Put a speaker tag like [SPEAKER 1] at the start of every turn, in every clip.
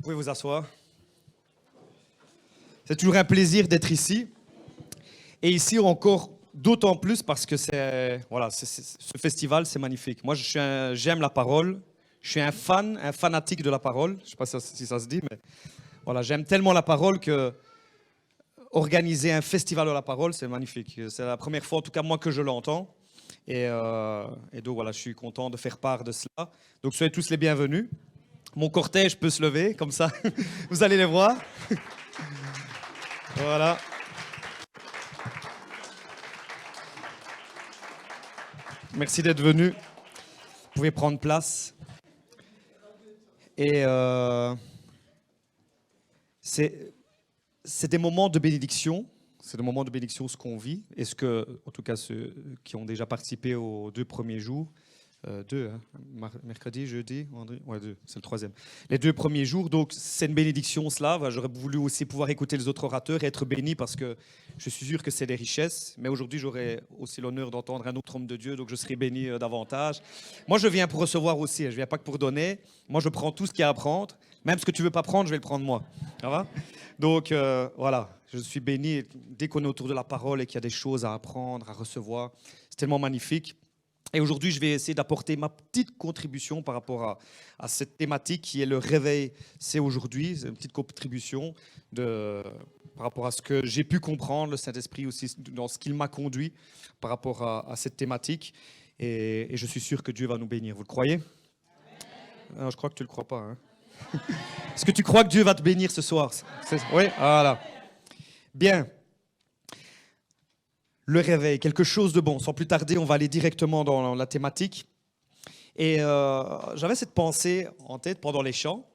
[SPEAKER 1] pouvez vous asseoir. C'est toujours un plaisir d'être ici. Et ici encore d'autant plus parce que ce festival, c'est magnifique. Moi, j'aime la parole. Je suis un fanatique de la parole. Je ne sais pas si ça se dit, mais voilà, j'aime tellement la parole que organiser un festival de la parole, c'est magnifique. C'est la première fois, en tout cas moi, que je l'entends. Et donc voilà, je suis content de faire part de cela. Donc soyez tous les bienvenus. Mon cortège peut se lever, comme ça, vous allez les voir. Voilà. Merci d'être venus. Vous pouvez prendre place. Et c'est des moments de bénédiction. C'est des moments de bénédiction ce qu'on vit. Et ce que, en tout cas, ceux qui ont déjà participé aux 2 premiers jours, mercredi, jeudi, vendredi, ouais, 2, c'est le 3e. Les 2 premiers jours, donc c'est une bénédiction cela. J'aurais voulu aussi pouvoir écouter les autres orateurs et être béni parce que je suis sûr que c'est des richesses. Mais aujourd'hui, j'aurai aussi l'honneur d'entendre un autre homme de Dieu, donc je serai béni davantage. Moi, je viens pour recevoir aussi, je ne viens pas que pour donner. Moi, je prends tout ce qu'il y a à prendre. Même ce que tu ne veux pas prendre, je vais le prendre moi. Ça va ? Donc voilà, je suis béni dès qu'on est autour de la parole et qu'il y a des choses à apprendre, à recevoir. C'est tellement magnifique. Et aujourd'hui, je vais essayer d'apporter ma petite contribution par rapport à cette thématique qui est le réveil. C'est aujourd'hui, c'est une petite contribution par rapport à ce que j'ai pu comprendre, le Saint-Esprit aussi, dans ce qu'il m'a conduit par rapport à cette thématique. Et je suis sûr que Dieu va nous bénir. Vous le croyez ? Non, je crois que tu ne le crois pas. Hein. Est-ce que tu crois que Dieu va te bénir ce soir ? Oui, voilà. Bien. Le réveil, quelque chose de bon. Sans plus tarder, on va aller directement dans la thématique. Et j'avais cette pensée en tête pendant les chants.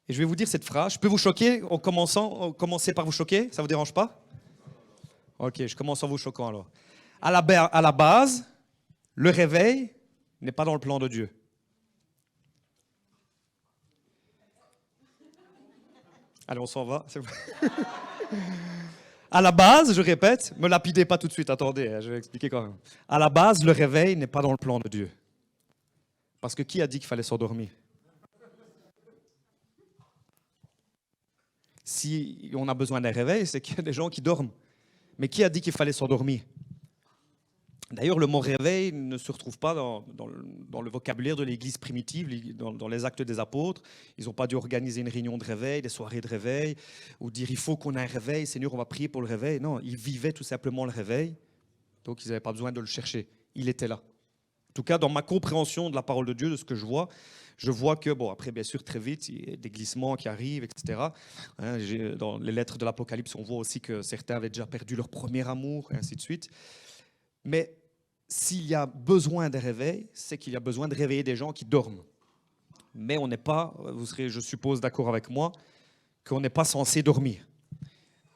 [SPEAKER 1] Et je vais vous dire cette phrase. Je peux vous choquer en commencer par vous choquer ? Ça ne vous dérange pas ? Ok, je commence en vous choquant alors. À la base, le réveil n'est pas dans le plan de Dieu. Allez, on s'en va. À la base, je répète, me lapidez pas tout de suite, attendez, je vais expliquer quand même. À la base, le réveil n'est pas dans le plan de Dieu. Parce que qui a dit qu'il fallait s'endormir ? Si on a besoin d'un réveil, c'est qu'il y a des gens qui dorment. Mais qui a dit qu'il fallait s'endormir ? D'ailleurs, le mot réveil ne se retrouve pas dans le vocabulaire de l'Église primitive, dans les actes des apôtres. Ils n'ont pas dû organiser une réunion de réveil, des soirées de réveil, ou dire il faut qu'on ait un réveil, Seigneur, on va prier pour le réveil. Non, ils vivaient tout simplement le réveil, donc ils n'avaient pas besoin de le chercher. Il était là. En tout cas, dans ma compréhension de la parole de Dieu, de ce que je vois que, bon, après, bien sûr, très vite, il y a des glissements qui arrivent, etc. Dans les lettres de l'Apocalypse, on voit aussi que certains avaient déjà perdu leur premier amour, et ainsi de suite. Mais s'il y a besoin d'un réveil, c'est qu'il y a besoin de réveiller des gens qui dorment. Mais on n'est pas, vous serez, je suppose, d'accord avec moi, qu'on n'est pas censé dormir.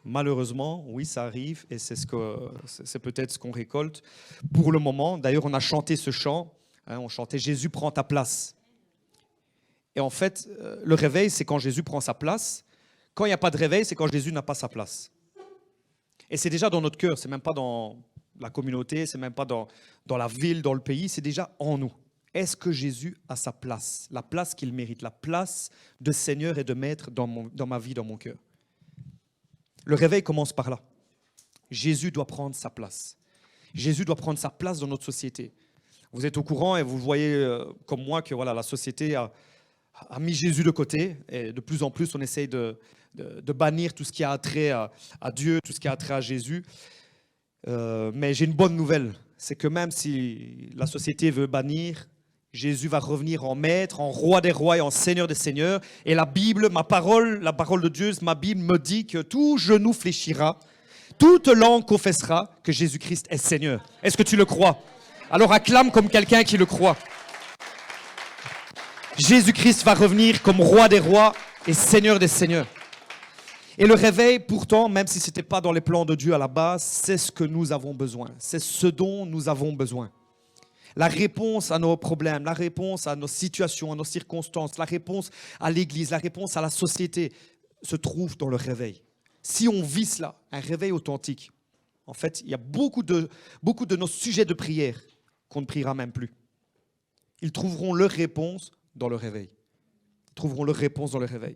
[SPEAKER 1] Malheureusement, oui, ça arrive et c'est peut-être ce qu'on récolte pour le moment. D'ailleurs, on a chanté ce chant, on chantait « Jésus prend ta place ». Et en fait, le réveil, c'est quand Jésus prend sa place. Quand il n'y a pas de réveil, c'est quand Jésus n'a pas sa place. Et c'est déjà dans notre cœur, c'est même pas dans la communauté, c'est même pas dans la ville, dans le pays, c'est déjà en nous. Est-ce que Jésus a sa place, la place qu'il mérite, la place de Seigneur et de Maître dans ma vie, dans mon cœur ? Le réveil commence par là. Jésus doit prendre sa place. Jésus doit prendre sa place dans notre société. Vous êtes au courant et vous voyez comme moi que voilà, la société a mis Jésus de côté et de plus en plus on essaye de bannir tout ce qui a trait à Dieu, tout ce qui a trait à Jésus. Mais j'ai une bonne nouvelle, c'est que même si la société veut bannir, Jésus va revenir en maître, en roi des rois et en seigneur des seigneurs. Et la Bible, la parole de Dieu, ma Bible me dit que tout genou fléchira, toute langue confessera que Jésus-Christ est Seigneur. Est-ce que tu le crois ? Alors acclame comme quelqu'un qui le croit. Jésus-Christ va revenir comme roi des rois et seigneur des seigneurs. Et le réveil, pourtant, même si ce n'était pas dans les plans de Dieu à la base, c'est ce que nous avons besoin. C'est ce dont nous avons besoin. La réponse à nos problèmes, la réponse à nos situations, à nos circonstances, la réponse à l'Église, la réponse à la société se trouve dans le réveil. Si on vit cela, un réveil authentique, en fait, il y a beaucoup de nos sujets de prière qu'on ne priera même plus. Ils trouveront leur réponse dans le réveil. trouveront leur réponse dans le réveil.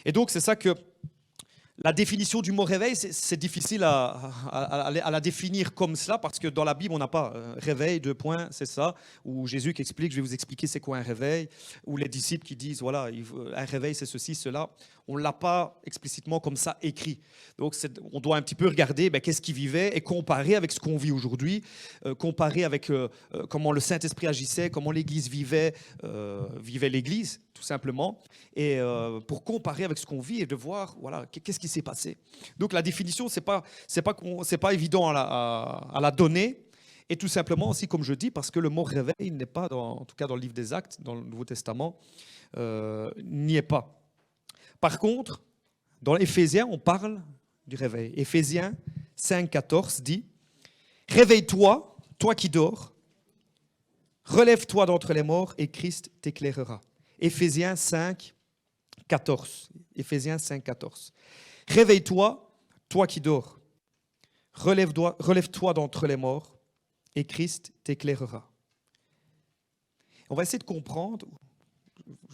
[SPEAKER 1] Et donc, c'est ça que la définition du mot réveil, c'est difficile à la définir comme cela, parce que dans la Bible, on n'a pas réveil, 2 points, c'est ça, ou Jésus qui explique, je vais vous expliquer c'est quoi un réveil, ou les disciples qui disent, voilà, un réveil c'est ceci, cela. On ne l'a pas explicitement comme ça écrit. Donc on doit un petit peu regarder qu'est-ce qu'ils vivaient et comparer avec ce qu'on vit aujourd'hui, comparer avec comment le Saint-Esprit agissait, comment l'Église vivait l'Église, tout simplement, et pour comparer avec ce qu'on vit et de voir, voilà, qu'est-ce qui s'est passé. Donc la définition, c'est pas évident à la donner, et tout simplement aussi, comme je dis, parce que le mot réveil n'est pas, en tout cas dans le livre des Actes, dans le Nouveau Testament, n'y est pas. Par contre, dans Éphésiens, on parle du réveil. Éphésiens 5,14 dit « Réveille-toi, toi qui dors, relève-toi d'entre les morts et Christ t'éclairera. » Éphésiens 5,14. Éphésiens 5,14. « Réveille-toi, toi qui dors, relève-toi d'entre les morts et Christ t'éclairera. » On va essayer de comprendre,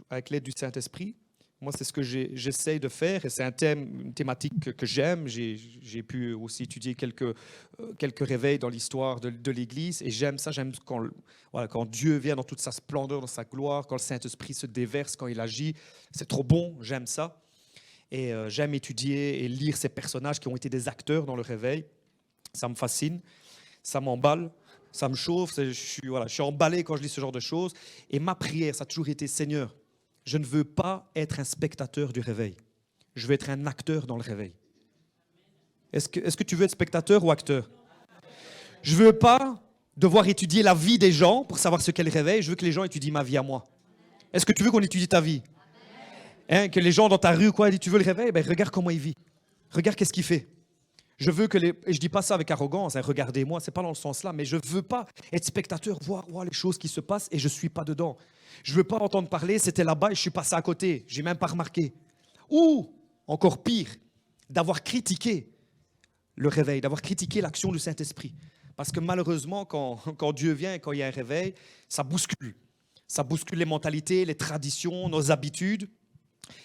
[SPEAKER 1] avec l'aide du Saint-Esprit. Moi, c'est ce que j'essaye de faire, et c'est une thématique que j'aime. J'ai pu aussi étudier quelques réveils dans l'histoire de l'Église, et j'aime ça. J'aime quand Dieu vient dans toute sa splendeur, dans sa gloire, quand le Saint-Esprit se déverse, quand il agit. C'est trop bon, j'aime ça. Et j'aime étudier et lire ces personnages qui ont été des acteurs dans le réveil. Ça me fascine, ça m'emballe, ça me chauffe. Je suis emballé quand je lis ce genre de choses. Et ma prière, ça a toujours été, Seigneur, je ne veux pas être un spectateur du réveil. Je veux être un acteur dans le réveil. Est-ce que tu veux être spectateur ou acteur? Je ne veux pas devoir étudier la vie des gens pour savoir ce qu'est le réveil. Je veux que les gens étudient ma vie à moi. Est-ce que tu veux qu'on étudie ta vie? Que les gens dans ta rue, disent, tu veux le réveil? Regarde comment il vit. Regarde qu'est-ce qu'il fait. Je veux et je dis pas ça avec arrogance, regardez-moi, c'est pas dans le sens là, mais je veux pas être spectateur, voir les choses qui se passent et je suis pas dedans. Je veux pas entendre parler, c'était là-bas et je suis passé à côté, j'ai même pas remarqué. Ou, encore pire, d'avoir critiqué le réveil, d'avoir critiqué l'action du Saint-Esprit. Parce que malheureusement, quand Dieu vient et quand il y a un réveil, ça bouscule. Ça bouscule les mentalités, les traditions, nos habitudes.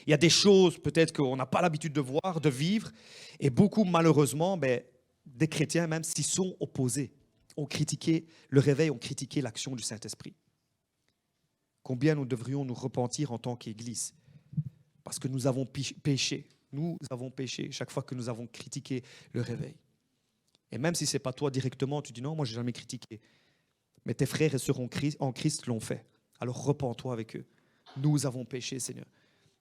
[SPEAKER 1] Il y a des choses peut-être qu'on n'a pas l'habitude de voir, de vivre, et beaucoup malheureusement, des chrétiens même s'y sont opposés, ont critiqué le réveil, ont critiqué l'action du Saint-Esprit. Combien nous devrions nous repentir en tant qu'Église, parce que nous avons péché, chaque fois que nous avons critiqué le réveil. Et même si ce n'est pas toi directement, tu dis non, moi je n'ai jamais critiqué, mais tes frères et sœurs en Christ l'ont fait, alors repens-toi avec eux. Nous avons péché, Seigneur.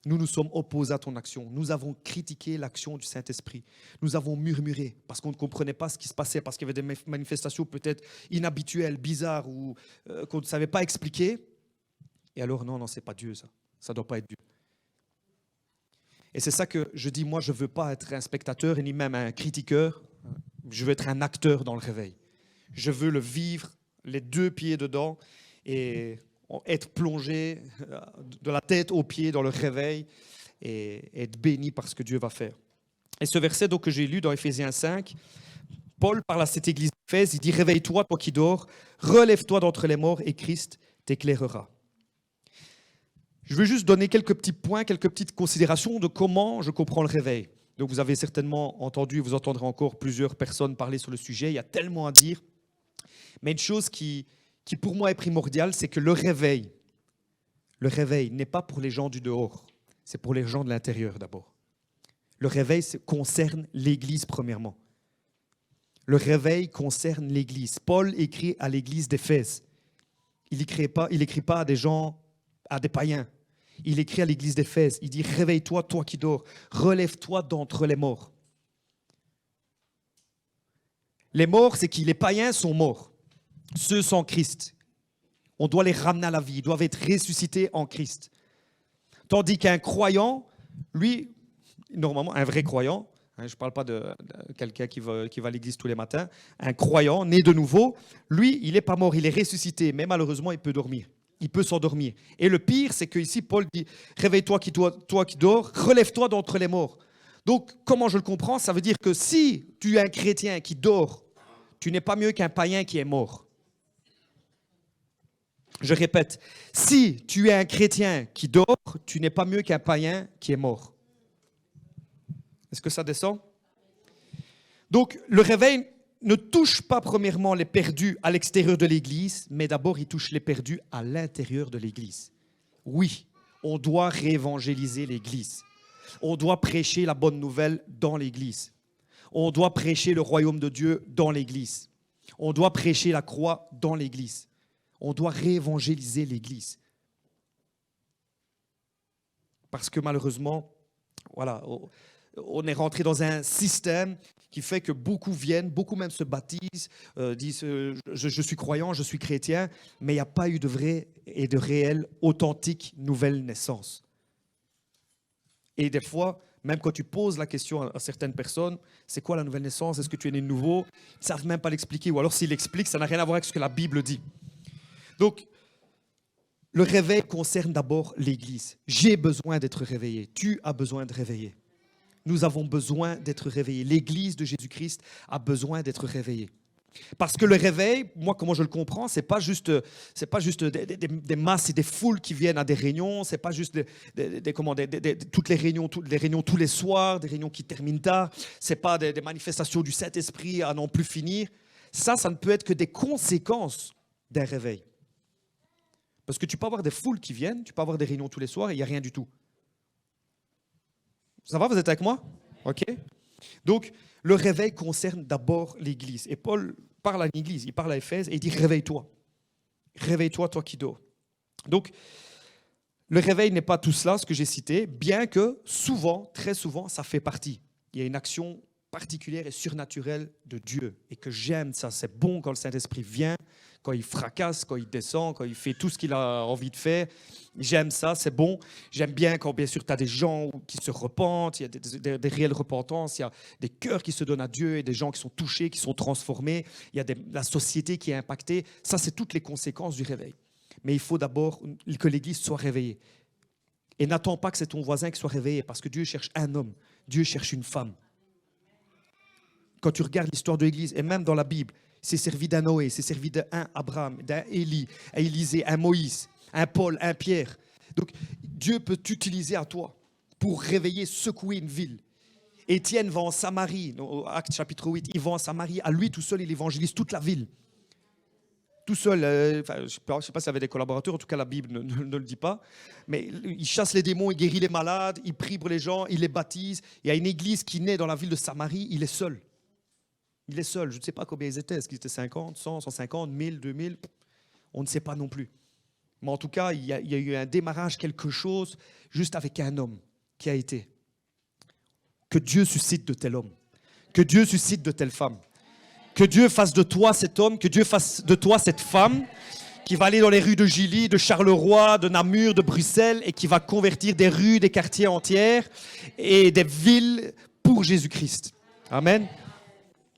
[SPEAKER 1] Nous nous sommes opposés à ton action. Nous avons critiqué l'action du Saint-Esprit. Nous avons murmuré parce qu'on ne comprenait pas ce qui se passait, parce qu'il y avait des manifestations peut-être inhabituelles, bizarres, ou qu'on ne savait pas expliquer. Et alors, non, c'est pas Dieu, ça. Ça ne doit pas être Dieu. Et c'est ça que je dis, moi, je ne veux pas être un spectateur, ni même un critiqueur. Je veux être un acteur dans le réveil. Je veux le vivre, les 2 pieds dedans, et être plongé de la tête aux pieds dans le réveil et être béni par ce que Dieu va faire. Et ce verset donc, que j'ai lu dans Éphésiens 5, Paul parle à cette église d'Éphèse, il dit « Réveille-toi, toi qui dors, relève-toi d'entre les morts et Christ t'éclairera. » Je veux juste donner quelques petits points, quelques petites considérations de comment je comprends le réveil. Donc vous avez certainement entendu, vous entendrez encore plusieurs personnes parler sur le sujet, il y a tellement à dire. Mais une chose qui pour moi est primordial, c'est que le réveil n'est pas pour les gens du dehors, c'est pour les gens de l'intérieur d'abord. Le réveil concerne l'Église premièrement. Le réveil concerne l'Église. Paul écrit à l'Église d'Éphèse. Il n'écrit pas à des gens, à des païens. Il écrit à l'Église d'Éphèse. Il dit « Réveille-toi, toi qui dors, relève-toi d'entre les morts. » Les morts, c'est qui? Les païens sont morts. Ceux sans Christ, on doit les ramener à la vie, ils doivent être ressuscités en Christ. Tandis qu'un croyant, lui, normalement, un vrai croyant, je ne parle pas de quelqu'un qui va à l'église tous les matins, un croyant, né de nouveau, lui, il n'est pas mort, il est ressuscité, mais malheureusement, il peut dormir, il peut s'endormir. Et le pire, c'est qu'ici, Paul dit, réveille-toi, toi qui dors, relève-toi d'entre les morts. Donc, comment je le comprends? Ça veut dire que si tu es un chrétien qui dort, tu n'es pas mieux qu'un païen qui est mort. Je répète, si tu es un chrétien qui dort, tu n'es pas mieux qu'un païen qui est mort. Est-ce que ça descend? Donc, le réveil ne touche pas premièrement les perdus à l'extérieur de l'Église, mais d'abord, il touche les perdus à l'intérieur de l'Église. Oui, on doit réévangéliser l'Église. On doit prêcher la bonne nouvelle dans l'Église. On doit prêcher le royaume de Dieu dans l'Église. On doit prêcher la croix dans l'Église. On doit réévangéliser l'Église. Parce que malheureusement, voilà, on est rentré dans un système qui fait que beaucoup viennent, beaucoup même se baptisent, disent je suis croyant, je suis chrétien, mais il n'y a pas eu de vraie et de réelle, authentique nouvelle naissance. Et des fois, même quand tu poses la question à certaines personnes, c'est quoi la nouvelle naissance? Est-ce que tu es né de nouveau? Ils ne savent même pas l'expliquer, ou alors s'ils l'expliquent, ça n'a rien à voir avec ce que la Bible dit. Donc, le réveil concerne d'abord l'Église. J'ai besoin d'être réveillé. Tu as besoin de réveiller. Nous avons besoin d'être réveillés. L'Église de Jésus-Christ a besoin d'être réveillée. Parce que le réveil, moi, comment je le comprends, c'est pas juste des masses et des foules qui viennent à des réunions, c'est pas juste toutes les réunions tous les soirs, des réunions qui terminent tard, c'est pas des manifestations du Saint-Esprit à n'en plus finir. Ça ne peut être que des conséquences d'un réveil. Parce que tu peux avoir des foules qui viennent, tu peux avoir des réunions tous les soirs et il n'y a rien du tout. Ça va, vous êtes avec moi? OK. Donc, le réveil concerne d'abord l'Église. Et Paul parle à l'Église, il parle à Éphèse et il dit « Réveille-toi. Réveille-toi, toi qui dors. » Donc, le réveil n'est pas tout cela, ce que j'ai cité, bien que souvent, très souvent, ça fait partie. Il y a une action particulière et surnaturelle de Dieu. Et que j'aime ça, c'est bon quand le Saint-Esprit vient, quand il fracasse, quand il descend, quand il fait tout ce qu'il a envie de faire. J'aime ça, c'est bon. J'aime bien quand, bien sûr, tu as des gens qui se repentent, il y a des réelles repentances, il y a des cœurs qui se donnent à Dieu et des gens qui sont touchés, qui sont transformés, il y a la société qui est impactée. Ça, c'est toutes les conséquences du réveil. Mais il faut d'abord que l'Église soit réveillée. Et n'attends pas que c'est ton voisin qui soit réveillé, parce que Dieu cherche un homme, Dieu cherche une femme. Quand tu regardes l'histoire de l'Église, et même dans la Bible, c'est servi d'un Noé, c'est servi d'un Abraham, d'un Élie, un Élisée, un Moïse, un Paul, un Pierre. Donc, Dieu peut t'utiliser à toi pour réveiller, secouer une ville. Étienne va en Samarie, Actes chapitre 8, il va en Samarie, à lui tout seul, il évangélise toute la ville. Tout seul, je ne sais pas s'il y avait des collaborateurs, en tout cas la Bible ne le dit pas, mais il chasse les démons, il guérit les malades, il prie pour les gens, il les baptise. Il y a une église qui naît dans la ville de Samarie, il est seul. Il est seul, je ne sais pas combien ils étaient, est-ce qu'ils étaient 50, 100, 150, 1000, 2000, on ne sait pas non plus. Mais en tout cas, il y a eu un démarrage, quelque chose, juste avec un homme qui a été. Que Dieu suscite de tel homme, que Dieu suscite de telle femme, que Dieu fasse de toi cet homme, que Dieu fasse de toi cette femme qui va aller dans les rues de Gilly, de Charleroi, de Namur, de Bruxelles et qui va convertir des rues, des quartiers entiers et des villes pour Jésus-Christ. Amen.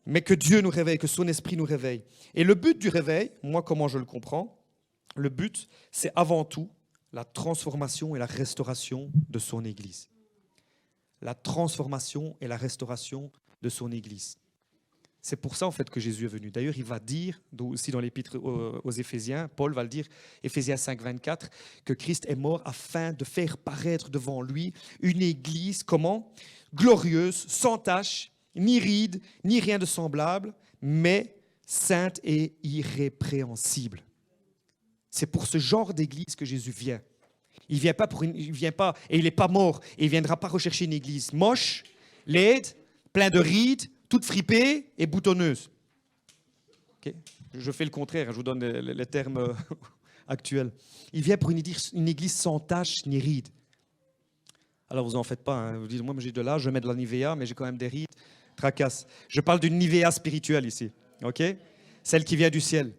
[SPEAKER 1] Mais que Dieu nous réveille, que son esprit nous réveille. Et le but du réveil, moi comment je le comprends, le but c'est avant tout la transformation et la restauration de son Église. La transformation et la restauration de son Église. C'est pour ça en fait que Jésus est venu. D'ailleurs, il va dire, aussi dans l'épître aux Éphésiens, Paul va le dire, Éphésiens 5, 24, que Christ est mort afin de faire paraître devant lui une Église, comment? Glorieuse, sans tache, ni ride, ni rien de semblable, mais sainte et irrépréhensible. C'est pour ce genre d'église que Jésus vient. Il vient pas et il n'est pas mort, et il ne viendra pas rechercher une église moche, laide, pleine de rides, toute fripée et boutonneuse. Okay. Je fais le contraire, je vous donne les termes actuels. Il vient pour une église sans tache ni rides. Alors vous en faites pas, hein. Vous dites, moi j'ai de l'âge, je mets de la Nivea, mais j'ai quand même des rides. Tracasse. Je parle d'une Nivea spirituelle ici, ok? Celle qui vient du ciel.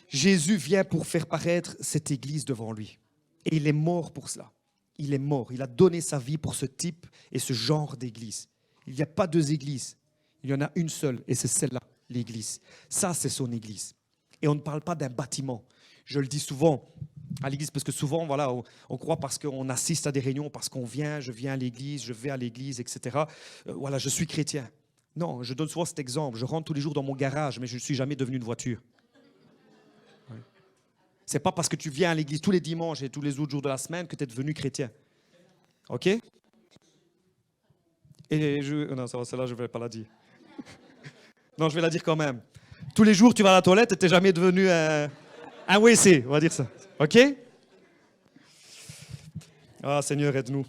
[SPEAKER 1] Jésus vient pour faire paraître cette église devant lui. Et il est mort pour cela. Il est mort. Il a donné sa vie pour ce type et ce genre d'église. Il n'y a pas deux églises. Il y en a une seule et c'est celle-là, l'église. Ça, c'est son église. Et on ne parle pas d'un bâtiment. Je le dis souvent à l'église parce que souvent, voilà, on croit parce qu'on assiste à des réunions, parce qu'on vient, je viens à l'église, je vais à l'église, etc. Voilà, je suis chrétien. Non, je donne souvent cet exemple. Je rentre tous les jours dans mon garage, mais je ne suis jamais devenu une voiture. C'est pas parce que tu viens à l'église tous les dimanches et tous les autres jours de la semaine que tu es devenu chrétien. OK? Non, ça va, celle-là, je ne vais pas la dire. Non, je vais la dire quand même. Tous les jours, tu vas à la toilette et tu n'es jamais devenu un WC, on va dire ça. OK? Ah, Seigneur, aide-nous.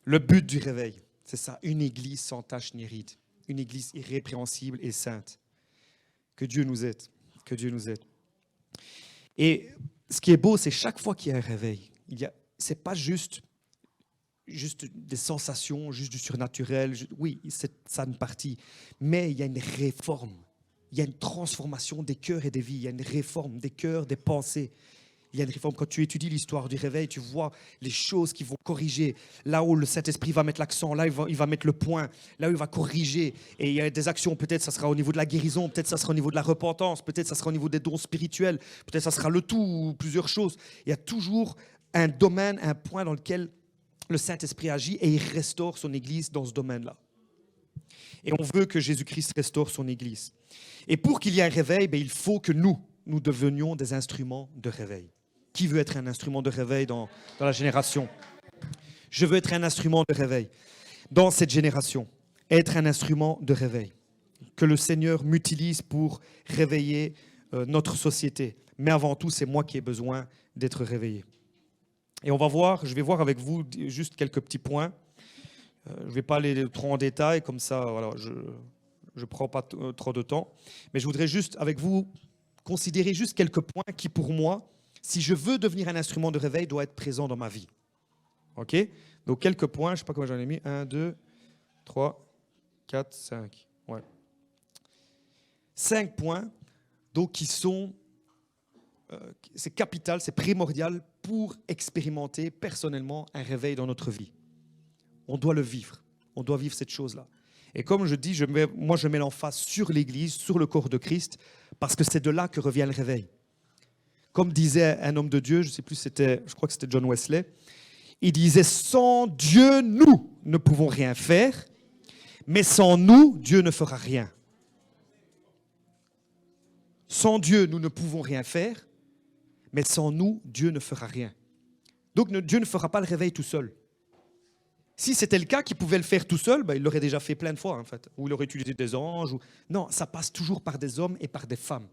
[SPEAKER 1] Le but du réveil, c'est ça, une église sans tache ni ride, une église irrépréhensible et sainte. Que Dieu nous aide, que Dieu nous aide. Et ce qui est beau, c'est chaque fois qu'il y a un réveil, c'est pas juste des sensations, juste du surnaturel. Oui, ça a une partie, mais il y a une réforme, il y a une transformation des cœurs et des vies, il y a une réforme des cœurs, des pensées. Il y a une réforme. Quand tu étudies l'histoire du réveil, tu vois les choses qui vont corriger. Là où le Saint-Esprit va mettre l'accent, là il va mettre le point, là où il va corriger. Et il y a des actions, peut-être ça sera au niveau de la guérison, peut-être ça sera au niveau de la repentance, peut-être ça sera au niveau des dons spirituels, peut-être ça sera le tout ou plusieurs choses. Il y a toujours un domaine, un point dans lequel le Saint-Esprit agit et il restaure son Église dans ce domaine-là. Et on veut que Jésus-Christ restaure son Église. Et pour qu'il y ait un réveil, il faut que nous devenions des instruments de réveil. Qui veut être un instrument de réveil dans la génération? Je veux être un instrument de réveil dans cette génération. Être un instrument de réveil. Que le Seigneur m'utilise pour réveiller notre société. Mais avant tout, c'est moi qui ai besoin d'être réveillé. Et je vais voir avec vous juste quelques petits points. Je ne vais pas aller trop en détail, comme ça, voilà, je ne prends pas trop de temps. Mais je voudrais juste, avec vous, considérer juste quelques points qui, pour moi, si je veux devenir un instrument de réveil, doit être présent dans ma vie. OK? Donc, quelques points, je ne sais pas comment j'en ai mis. 1, 2, 3, 4, 5. Ouais. 5 points, donc, qui sont... c'est capital, c'est primordial pour expérimenter personnellement un réveil dans notre vie. On doit le vivre. On doit vivre cette chose-là. Et comme je dis, moi je mets l'emphase sur l'Église, sur le corps de Christ, parce que c'est de là que revient le réveil. Comme disait un homme de Dieu, je crois que c'était John Wesley, il disait « Sans Dieu, nous ne pouvons rien faire, mais sans nous, Dieu ne fera rien. » Sans Dieu, nous ne pouvons rien faire, mais sans nous, Dieu ne fera rien. Donc Dieu ne fera pas le réveil tout seul. Si c'était le cas, qu'il pouvait le faire tout seul, il l'aurait déjà fait plein de fois, en fait. Ou il aurait utilisé des anges. Non, ça passe toujours par des hommes et par des femmes.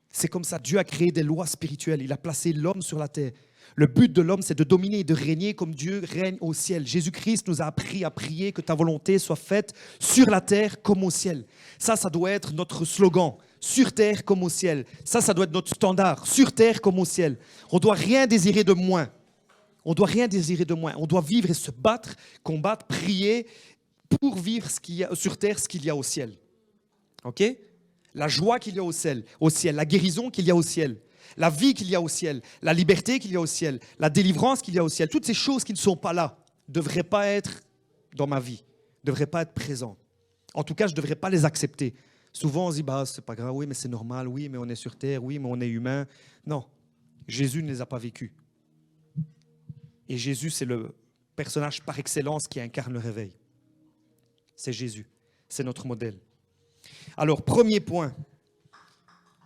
[SPEAKER 1] C'est comme ça. Dieu a créé des lois spirituelles. Il a placé l'homme sur la terre. Le but de l'homme, c'est de dominer et de régner comme Dieu règne au ciel. Jésus-Christ nous a appris à prier que ta volonté soit faite sur la terre comme au ciel. Ça doit être notre slogan. Sur terre comme au ciel. Ça doit être notre standard. Sur terre comme au ciel. On ne doit rien désirer de moins. On ne doit rien désirer de moins. On doit vivre et se battre, combattre, prier pour vivre sur terre ce qu'il y a au ciel. OK? La joie qu'il y a au ciel, la guérison qu'il y a au ciel, la vie qu'il y a au ciel, la liberté qu'il y a au ciel, la délivrance qu'il y a au ciel. Toutes ces choses qui ne sont pas là ne devraient pas être dans ma vie, ne devraient pas être présentes. En tout cas, je ne devrais pas les accepter. Souvent, on se dit, c'est pas grave, oui, mais c'est normal, oui, mais on est sur terre, oui, mais on est humain. Non, Jésus ne les a pas vécus. Et Jésus, c'est le personnage par excellence qui incarne le réveil. C'est Jésus, c'est notre modèle. Alors, premier point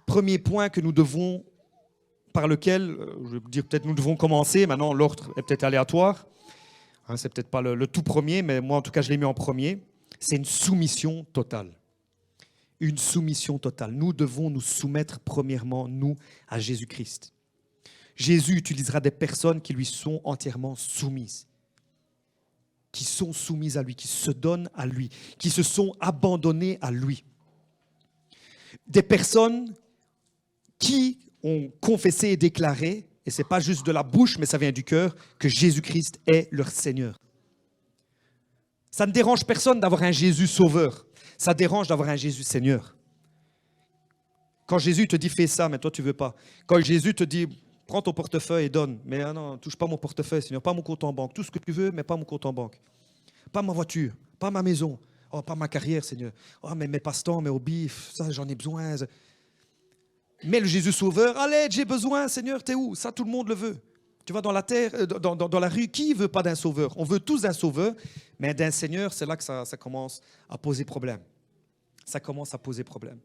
[SPEAKER 1] que nous devons, par lequel, je vais dire peut-être nous devons commencer, maintenant l'ordre est peut-être aléatoire, c'est peut-être pas le tout premier, mais moi en tout cas je l'ai mis en premier, c'est une soumission totale. Une soumission totale. Nous devons nous soumettre premièrement, nous, à Jésus-Christ. Jésus utilisera des personnes qui lui sont entièrement soumises, qui sont soumises à lui, qui se donnent à lui, qui se sont abandonnées à lui. Des personnes qui ont confessé et déclaré, et ce n'est pas juste de la bouche, mais ça vient du cœur, que Jésus-Christ est leur Seigneur. Ça ne dérange personne d'avoir un Jésus sauveur, ça dérange d'avoir un Jésus Seigneur. Quand Jésus te dit fais ça, mais toi tu ne veux pas. Quand Jésus te dit prends ton portefeuille et donne, mais non, touche pas mon portefeuille, Seigneur, pas mon compte en banque, tout ce que tu veux, mais pas mon compte en banque. Pas ma voiture, pas ma maison, pas ma carrière, Seigneur. Mais mes passe-temps, mes hobbies, ça j'en ai besoin. Mais le Jésus sauveur, allez, j'ai besoin, Seigneur, t'es où? Ça, tout le monde le veut. Tu vas dans la terre, dans la rue, qui ne veut pas d'un sauveur? On veut tous d'un sauveur, mais d'un Seigneur, c'est là que ça commence à poser problème. Ça commence à poser problème.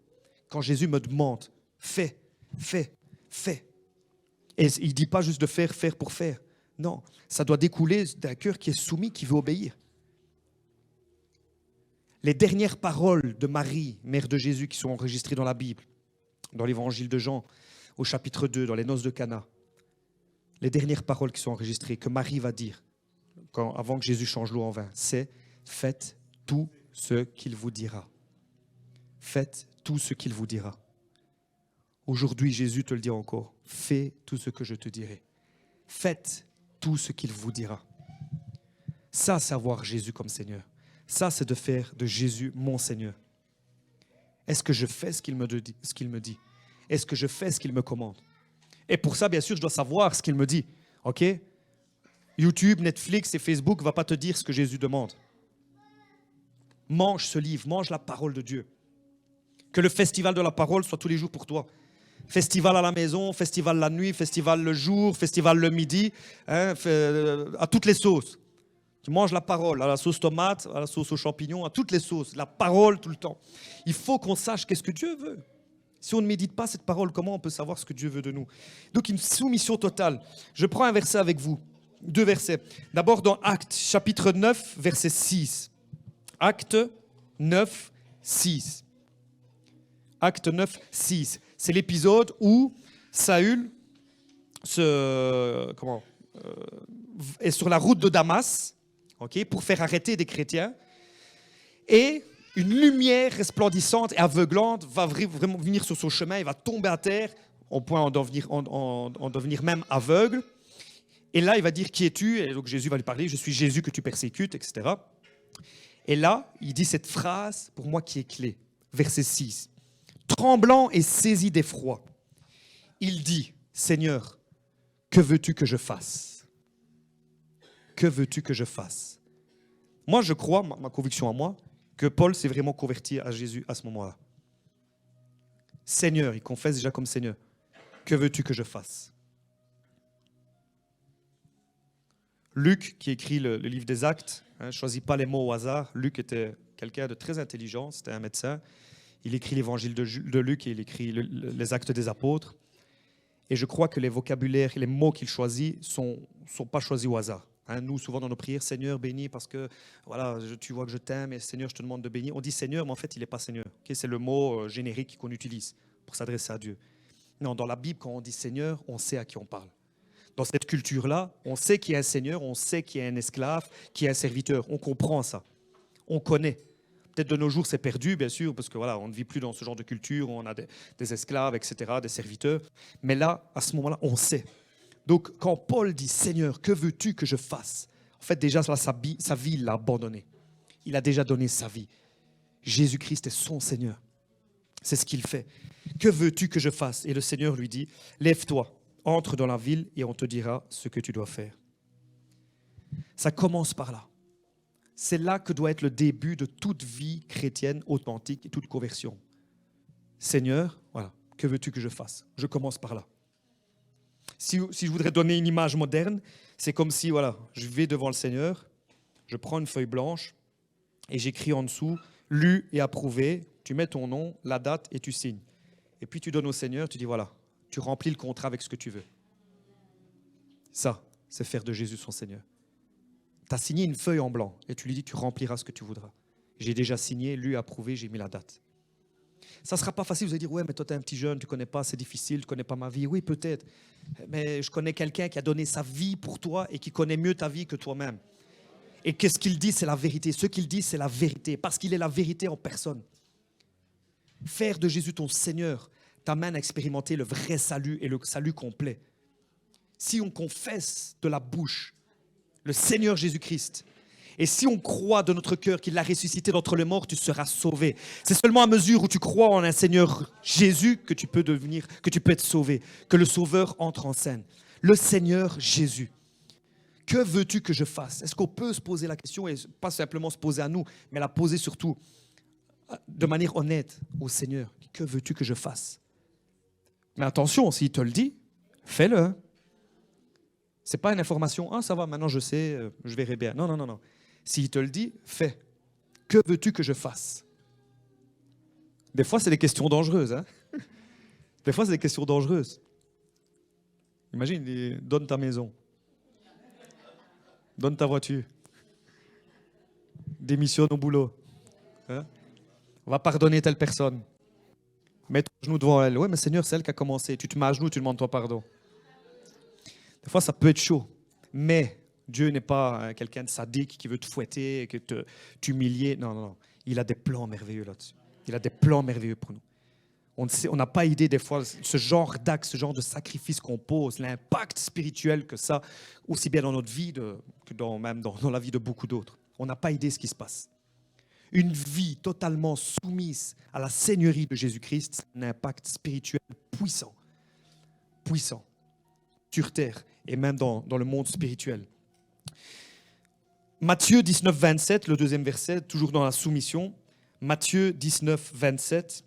[SPEAKER 1] quand Jésus me demande, fais, fais, fais. Et il ne dit pas juste de faire, faire pour faire. Non, ça doit découler d'un cœur qui est soumis, qui veut obéir. Les dernières paroles de Marie, mère de Jésus, qui sont enregistrées dans la Bible, dans l'évangile de Jean, au chapitre 2, dans les noces de Cana, les dernières paroles qui sont enregistrées, que Marie va dire, avant que Jésus change l'eau en vin, c'est « Faites tout ce qu'il vous dira ». Faites tout ce qu'il vous dira. Aujourd'hui, Jésus te le dit encore, fais tout ce que je te dirai. Faites tout ce qu'il vous dira. Ça, c'est avoir Jésus comme Seigneur. Ça, c'est de faire de Jésus mon Seigneur. Est-ce que je fais ce qu'il me dit? Est-ce que je fais ce qu'il me commande? Et pour ça, bien sûr, je dois savoir ce qu'il me dit. OK? YouTube, Netflix et Facebook ne vont pas te dire ce que Jésus demande. Mange ce livre, mange la parole de Dieu. Que le festival de la parole soit tous les jours pour toi. Festival à la maison, festival la nuit, festival le jour, festival le midi, à toutes les sauces. Tu manges la parole, à la sauce tomate, à la sauce aux champignons, à toutes les sauces, la parole tout le temps. Il faut qu'on sache qu'est-ce que Dieu veut. Si on ne médite pas cette parole, comment on peut savoir ce que Dieu veut de nous? Donc une soumission totale. Je prends un verset avec vous, 2 versets. D'abord dans Actes, chapitre 9, verset 6. Actes 9, 6. Acte 9, 6. C'est l'épisode où Saül est sur la route de Damas, pour faire arrêter des chrétiens. Et une lumière resplendissante et aveuglante va vraiment venir sur son chemin. Il va tomber à terre au point d'en devenir même aveugle. Et là, il va dire, qui es-tu? Et donc Jésus va lui parler, je suis Jésus que tu persécutes, etc. Et là, il dit cette phrase, pour moi, qui est clé. Verset 6. Tremblant et saisi d'effroi, il dit, Seigneur, que veux-tu que je fasse? Que veux-tu que je fasse? Moi, je crois, ma conviction à moi, que Paul s'est vraiment converti à Jésus à ce moment-là. Seigneur, il confesse déjà comme Seigneur. Que veux-tu que je fasse? Luc, qui écrit le livre des Actes, ne choisit pas les mots au hasard. Luc était quelqu'un de très intelligent, c'était un médecin. Il écrit l'évangile de Luc et il écrit les Actes des Apôtres. Et je crois que les vocabulaires et les mots qu'il choisit ne sont pas choisis au hasard. Nous, souvent dans nos prières, Seigneur, bénis parce que voilà, tu vois que je t'aime et Seigneur, je te demande de bénir. On dit Seigneur, mais en fait, il n'est pas Seigneur. C'est le mot générique qu'on utilise pour s'adresser à Dieu. Non, dans la Bible, quand on dit Seigneur, on sait à qui on parle. Dans cette culture-là, on sait qu'il y a un Seigneur, on sait qu'il y a un esclave, qu'il y a un serviteur. On comprend ça. On connaît. Peut-être de nos jours, c'est perdu, bien sûr, parce que voilà, on ne vit plus dans ce genre de culture où on a des esclaves, etc., des serviteurs. Mais là, à ce moment-là, on sait. Donc, quand Paul dit « Seigneur, que veux-tu que je fasse ?» En fait, déjà, là, sa vie, il l'a abandonnée. Il a déjà donné sa vie. Jésus-Christ est son Seigneur. C'est ce qu'il fait. « Que veux-tu que je fasse ?» Et le Seigneur lui dit « Lève-toi, entre dans la ville et on te dira ce que tu dois faire. » Ça commence par là. C'est là que doit être le début de toute vie chrétienne authentique et toute conversion. Seigneur, voilà, que veux-tu que je fasse? Je commence par là. Si je voudrais donner une image moderne, c'est comme si, voilà, je vais devant le Seigneur, je prends une feuille blanche et j'écris en dessous, lu et approuvé, tu mets ton nom, la date et tu signes. Et puis tu donnes au Seigneur, tu dis, voilà, tu remplis le contrat avec ce que tu veux. Ça, c'est faire de Jésus son Seigneur. Tu as signé une feuille en blanc et tu lui dis, tu rempliras ce que tu voudras. J'ai déjà signé, lu, approuvé, j'ai mis la date. Ça ne sera pas facile, vous allez dire, ouais, mais toi, tu es un petit jeune, tu ne connais pas, c'est difficile, tu ne connais pas ma vie. Oui, peut-être, mais je connais quelqu'un qui a donné sa vie pour toi et qui connaît mieux ta vie que toi-même. Et qu'est-ce qu'il dit, c'est la vérité. Ce qu'il dit, c'est la vérité, parce qu'il est la vérité en personne. Faire de Jésus ton Seigneur t'amène à expérimenter le vrai salut et le salut complet. Si on confesse de la bouche le Seigneur Jésus-Christ, et si on croit de notre cœur qu'il l'a ressuscité d'entre les morts, tu seras sauvé. C'est seulement à mesure où tu crois en un Seigneur Jésus que tu peux être sauvé, que le Sauveur entre en scène. Le Seigneur Jésus. Que veux-tu que je fasse? Est-ce qu'on peut se poser la question, et pas simplement se poser à nous, mais la poser surtout de manière honnête au Seigneur? Que veux-tu que je fasse? Mais attention, s'il te le dit, fais-le. Ce n'est pas une information, ah ça va, maintenant je sais, je verrai bien. Non, non, non, non. S'il te le dit, fais. Que veux-tu que je fasse? Des fois, c'est des questions dangereuses. Hein. Des fois, c'est des questions dangereuses. Imagine, donne ta maison. Donne ta voiture. Démissionne au boulot. Hein? On va pardonner telle personne. Mets ton genou devant elle. Oui, mais Seigneur, c'est elle qui a commencé. Tu te mets à genoux, tu demandes ton pardon. Des fois, ça peut être chaud. Mais Dieu n'est pas quelqu'un de sadique qui veut te fouetter, que t'humilier. Non, non, non. Il a des plans merveilleux là-dessus. Il a des plans merveilleux pour nous. On n'a pas idée des fois ce genre d'acte, ce genre de sacrifice qu'on pose, l'impact spirituel que ça, aussi bien dans notre vie que même dans la vie de beaucoup d'autres. On n'a pas idée ce qui se passe. Une vie totalement soumise à la seigneurie de Jésus-Christ, c'est un impact spirituel puissant, puissant, sur terre et même dans le monde spirituel. Matthieu 19, 27, le deuxième verset, toujours dans la soumission. Matthieu 19, 27.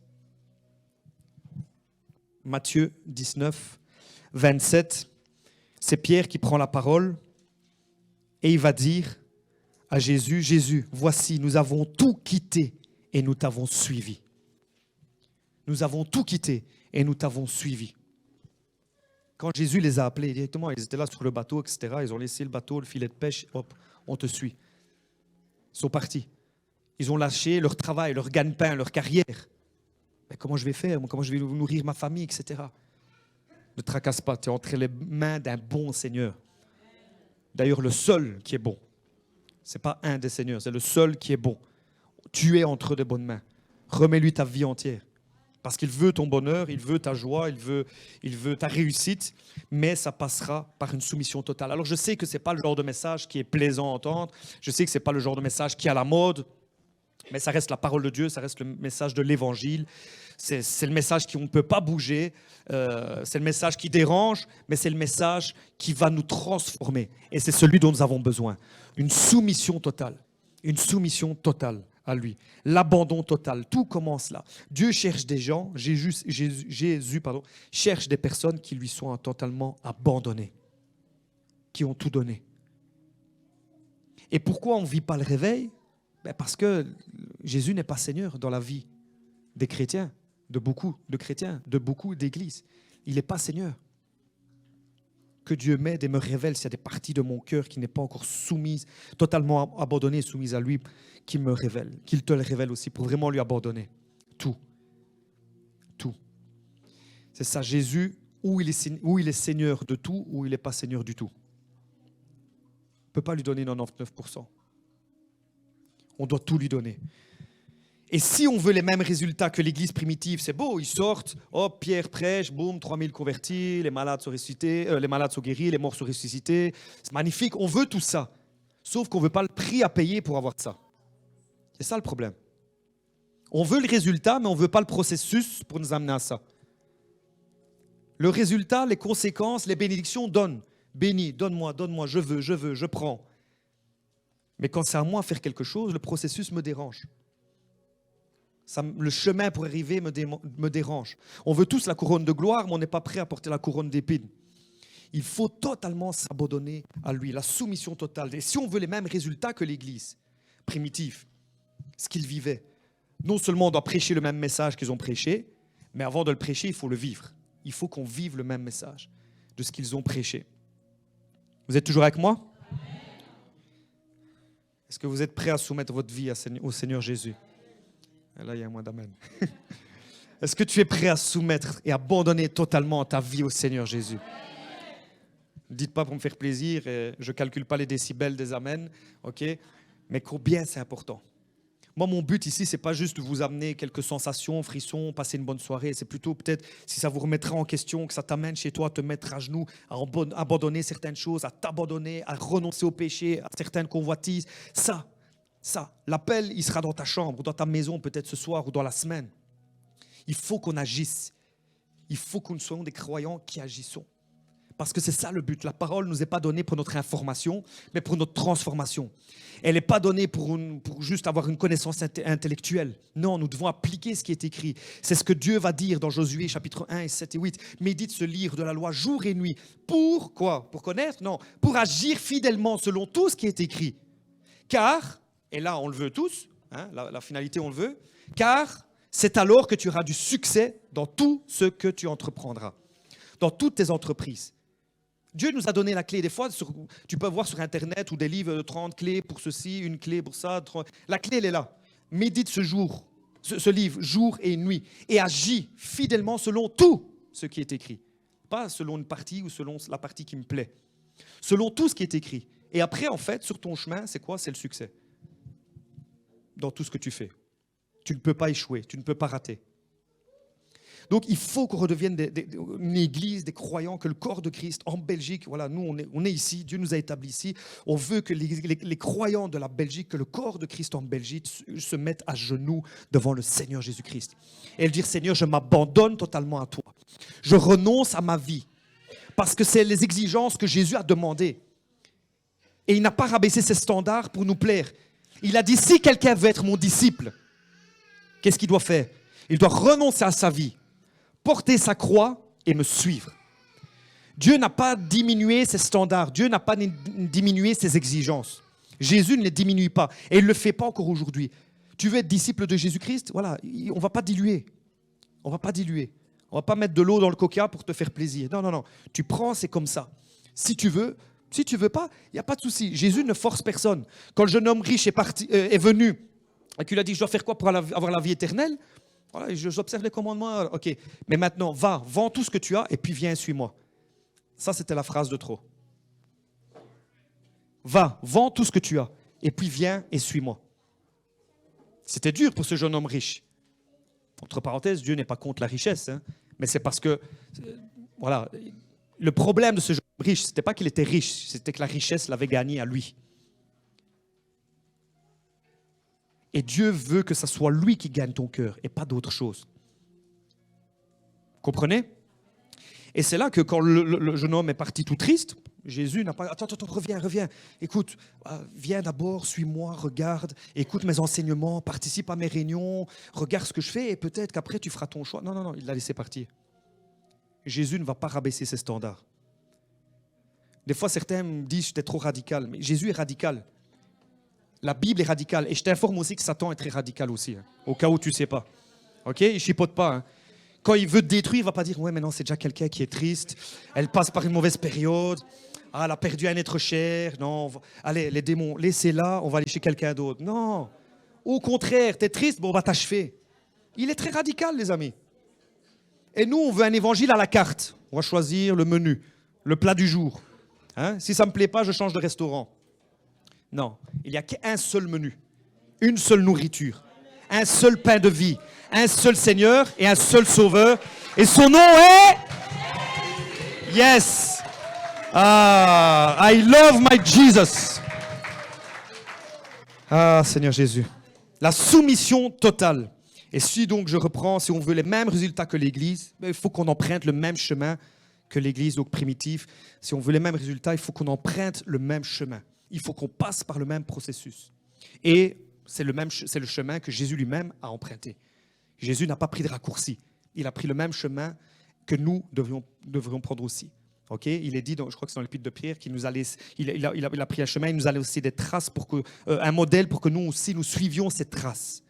[SPEAKER 1] Matthieu 19, 27. C'est Pierre qui prend la parole et il va dire à Jésus, Jésus, voici, nous avons tout quitté et nous t'avons suivi. Nous avons tout quitté et nous t'avons suivi. Quand Jésus les a appelés directement, ils étaient là sur le bateau, etc. Ils ont laissé le bateau, le filet de pêche, hop, on te suit. Ils sont partis. Ils ont lâché leur travail, leur gagne-pain, leur carrière. Mais comment je vais faire? Comment je vais nourrir ma famille, etc. Ne tracasse pas, tu es entre les mains d'un bon Seigneur. D'ailleurs, le seul qui est bon. Ce n'est pas un des seigneurs, c'est le seul qui est bon. Tu es entre de bonnes mains. Remets-lui ta vie entière. Parce qu'il veut ton bonheur, il veut ta joie, il veut ta réussite, mais ça passera par une soumission totale. Alors je sais que ce n'est pas le genre de message qui est plaisant à entendre, je sais que ce n'est pas le genre de message qui est à la mode, mais ça reste la parole de Dieu, ça reste le message de l'Évangile, c'est le message qu'on ne peut pas bouger, c'est le message qui dérange, mais c'est le message qui va nous transformer. Et c'est celui dont nous avons besoin. Une soumission totale à lui. L'abandon total, tout commence là. Dieu cherche des gens, Jésus cherche des personnes qui lui sont totalement abandonnées, qui ont tout donné. Et pourquoi on ne vit pas le réveil? Parce que Jésus n'est pas Seigneur dans la vie des chrétiens, de beaucoup de chrétiens, de beaucoup d'églises. Il n'est pas Seigneur. Que Dieu m'aide et me révèle s'il y a des parties de mon cœur qui n'est pas encore soumise, totalement abandonnée, soumise à lui, qu'il me révèle, qu'il te le révèle aussi pour vraiment lui abandonner. Tout. Tout. C'est ça, Jésus, où il est Seigneur de tout, ou il n'est pas Seigneur du tout. On ne peut pas lui donner 99%. On doit tout lui donner. Et si on veut les mêmes résultats que l'église primitive, c'est beau, ils sortent, hop, Pierre prêche, boum, 3000 convertis, les malades sont ressuscités, les malades sont guéris, les morts sont ressuscités. C'est magnifique, on veut tout ça. Sauf qu'on ne veut pas le prix à payer pour avoir ça. C'est ça le problème. On veut le résultat, mais on ne veut pas le processus pour nous amener à ça. Le résultat, les conséquences, les bénédictions, donne. Bénis, donne-moi, je veux, je prends. Mais quand c'est à moi de faire quelque chose, le processus me dérange. Le chemin pour arriver me dérange. On veut tous la couronne de gloire, mais on n'est pas prêt à porter la couronne d'épines. Il faut totalement s'abandonner à lui, la soumission totale. Et si on veut les mêmes résultats que l'Église primitive, ce qu'ils vivaient, non seulement on doit prêcher le même message qu'ils ont prêché, mais avant de le prêcher, il faut le vivre. Il faut qu'on vive le même message de ce qu'ils ont prêché. Vous êtes toujours avec moi? Est-ce que vous êtes prêts à soumettre votre vie au Seigneur Jésus? Et là, il y a un moins d'amen. Est-ce que tu es prêt à soumettre et abandonner totalement ta vie au Seigneur Jésus? Ne dites pas pour me faire plaisir, je ne calcule pas les décibels des amens, ok? Mais combien c'est important. Moi, mon but ici, ce n'est pas juste de vous amener quelques sensations, frissons, passer une bonne soirée. C'est plutôt peut-être, si ça vous remettra en question, que ça t'amène chez toi à te mettre à genoux, à abandonner certaines choses, à t'abandonner, à renoncer au péché, à certaines convoitises. Ça, l'appel, il sera dans ta chambre, ou dans ta maison, peut-être ce soir, ou dans la semaine. Il faut qu'on agisse. Il faut que nous soyons des croyants qui agissons. Parce que c'est ça le but. La parole ne nous est pas donnée pour notre information, mais pour notre transformation. Elle n'est pas donnée pour juste avoir une connaissance intellectuelle. Non, nous devons appliquer ce qui est écrit. C'est ce que Dieu va dire dans Josué, chapitre 1 et 7 et 8. Médite ce livre de la loi jour et nuit. Pour quoi? Pour connaître? Non. Pour agir fidèlement selon tout ce qui est écrit. Car, et là on le veut tous, hein, la finalité on le veut, car c'est alors que tu auras du succès dans tout ce que tu entreprendras, dans toutes tes entreprises. Dieu nous a donné la clé. Des fois, tu peux voir sur Internet ou des livres de 30 clés pour ceci, une clé pour ça. 30... La clé, elle est là. Médite ce livre, jour et nuit, et agis fidèlement selon tout ce qui est écrit. Pas selon une partie ou selon la partie qui me plaît. Selon tout ce qui est écrit. Et après, en fait, sur ton chemin, c'est quoi? C'est le succès. Dans tout ce que tu fais. Tu ne peux pas échouer, tu ne peux pas rater. Donc, il faut qu'on redevienne une église, des croyants, que le corps de Christ en Belgique, voilà, nous, on est ici, Dieu nous a établis ici. On veut que les croyants de la Belgique, que le corps de Christ en Belgique se mettent à genoux devant le Seigneur Jésus-Christ. Et dire, Seigneur, je m'abandonne totalement à toi. Je renonce à ma vie. Parce que c'est les exigences que Jésus a demandées. Et il n'a pas rabaissé ses standards pour nous plaire. Il a dit, si quelqu'un veut être mon disciple, qu'est-ce qu'il doit faire? Il doit renoncer à sa vie, porter sa croix et me suivre. Dieu n'a pas diminué ses standards. Dieu n'a pas diminué ses exigences. Jésus ne les diminue pas. Et il ne le fait pas encore aujourd'hui. Tu veux être disciple de Jésus-Christ? Voilà, on ne va pas diluer. On ne va pas diluer. On ne va pas mettre de l'eau dans le coca pour te faire plaisir. Non, non, non. Tu prends, c'est comme ça. Si tu veux pas, il n'y a pas de souci. Jésus ne force personne. Quand le jeune homme riche est venu et qu'il a dit, je dois faire quoi pour avoir la vie éternelle? Voilà, j'observe les commandements. Ok, mais maintenant, va, vends tout ce que tu as et puis viens, suis-moi. Ça, c'était la phrase de trop. Va, vends tout ce que tu as et puis viens et suis-moi. C'était dur pour ce jeune homme riche. Entre parenthèses, Dieu n'est pas contre la richesse, hein, mais c'est parce que, voilà, le problème de ce jeune homme riche, ce n'était pas qu'il était riche, c'était que la richesse l'avait gagné à lui. Et Dieu veut que ce soit lui qui gagne ton cœur et pas d'autre chose. Comprenez? Et c'est là que quand le jeune homme est parti tout triste, Jésus n'a pas... Attends, reviens. Écoute, viens d'abord, suis-moi, regarde, écoute mes enseignements, participe à mes réunions, regarde ce que je fais et peut-être qu'après tu feras ton choix. Non, il l'a laissé partir. Jésus ne va pas rabaisser ses standards. Des fois, certains me disent que j'étais trop radical, mais Jésus est radical. La Bible est radicale. Et je t'informe aussi que Satan est très radical aussi, hein, au cas où tu ne sais pas. Ok? Il ne chipote pas. Hein. Quand il veut te détruire, il ne va pas dire « Ouais, mais non, c'est déjà quelqu'un qui est triste. Elle passe par une mauvaise période. Ah, elle a perdu un être cher. Non, allez, les démons, laissez-la, on va aller chez quelqu'un d'autre. » Non. Au contraire, tu es triste, bon, on va t'achever. Il est très radical, les amis. Et nous, on veut un évangile à la carte. On va choisir le menu, le plat du jour. Hein? Si ça ne me plaît pas, je change de restaurant. Non, il n'y a qu'un seul menu, une seule nourriture, un seul pain de vie, un seul Seigneur et un seul Sauveur. Et son nom est... Yes! Ah, I love my Jesus. Ah, Seigneur Jésus. La soumission totale. Et si donc je reprends, si on veut les mêmes résultats que l'Église, il faut qu'on emprunte le même chemin que l'Église, donc primitive. Si on veut les mêmes résultats, il faut qu'on emprunte le même chemin. Il faut qu'on passe par le même processus. Et c'est le chemin que Jésus lui-même a emprunté. Jésus n'a pas pris de raccourci. Il a pris le même chemin que nous devrions prendre aussi. Okay? Il est dit, je crois que c'est dans l'Épître de Pierre, qu'il nous a laissé, il a pris un chemin, il nous a laissé des traces, un modèle pour que nous aussi nous suivions ces traces.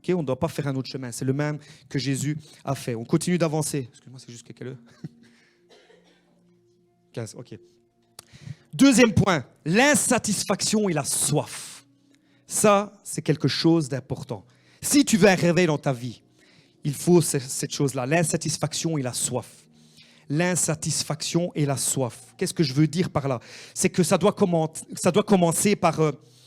[SPEAKER 1] Okay? On ne doit pas faire un autre chemin. C'est le même que Jésus a fait. On continue d'avancer. Excuse-moi, c'est juste quelle heure? 15, ok. Deuxième point, l'insatisfaction et la soif. Ça, c'est quelque chose d'important. Si tu veux un réveil dans ta vie, il faut cette chose-là, l'insatisfaction et la soif. L'insatisfaction et la soif. Qu'est-ce que je veux dire par là? C'est que ça doit commencer par,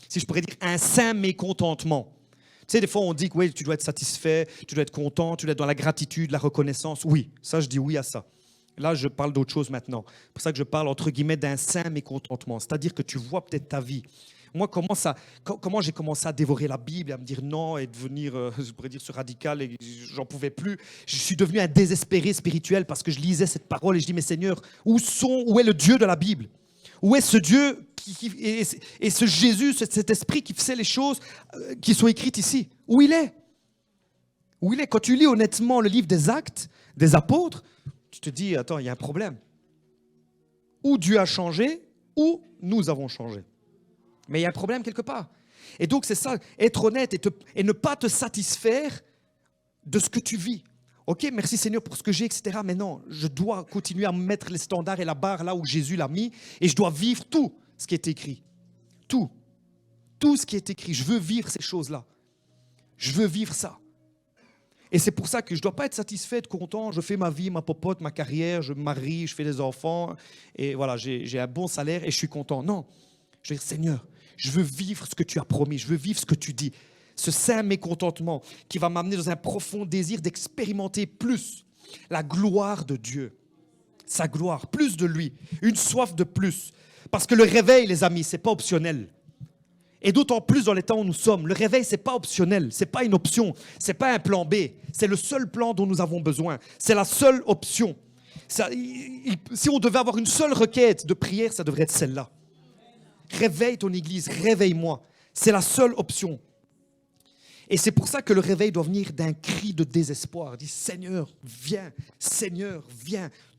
[SPEAKER 1] si je pourrais dire, un saint mécontentement. Tu sais, des fois, on dit que oui, tu dois être satisfait, tu dois être content, tu dois être dans la gratitude, la reconnaissance. Oui, ça, je dis oui à ça. Là, je parle d'autre chose maintenant. C'est pour ça que je parle, entre guillemets, d'un saint mécontentement. C'est-à-dire que tu vois peut-être ta vie. Moi, comment j'ai commencé à dévorer la Bible et à me dire non et devenir, je pourrais dire, ce radical et j'en pouvais plus. Je suis devenu un désespéré spirituel parce que je lisais cette parole et je dis, mais Seigneur, où est le Dieu de la Bible? Où est ce Dieu et ce Jésus, cet esprit qui fait les choses qui sont écrites ici? Où il est? Où il est? Quand tu lis honnêtement le livre des Actes, des apôtres, tu te dis, attends, il y a un problème. Ou Dieu a changé, ou nous avons changé. Mais il y a un problème quelque part. Et donc c'est ça, être honnête et ne pas te satisfaire de ce que tu vis. Ok, merci Seigneur pour ce que j'ai, etc. Mais non, je dois continuer à mettre les standards et la barre là où Jésus l'a mis et je dois vivre tout ce qui est écrit. Tout. Tout ce qui est écrit. Je veux vivre ces choses-là. Je veux vivre ça. Et c'est pour ça que je ne dois pas être satisfait, être content. Je fais ma vie, ma popote, ma carrière, je me marie, je fais des enfants. Et voilà, j'ai un bon salaire et je suis content. Non, je veux dire, Seigneur, je veux vivre ce que tu as promis. Je veux vivre ce que tu dis. Ce saint mécontentement qui va m'amener dans un profond désir d'expérimenter plus la gloire de Dieu. Sa gloire, plus de lui. Une soif de plus. Parce que le réveil, les amis, ce n'est pas optionnel. Et d'autant plus dans les temps où nous sommes, le réveil, ce n'est pas optionnel, ce n'est pas une option, ce n'est pas un plan B, c'est le seul plan dont nous avons besoin, c'est la seule option. Si on devait avoir une seule requête de prière, ça devrait être celle-là. Réveille ton église, réveille-moi, c'est la seule option. Et c'est pour ça que le réveil doit venir d'un cri de désespoir. Dis, Seigneur, viens,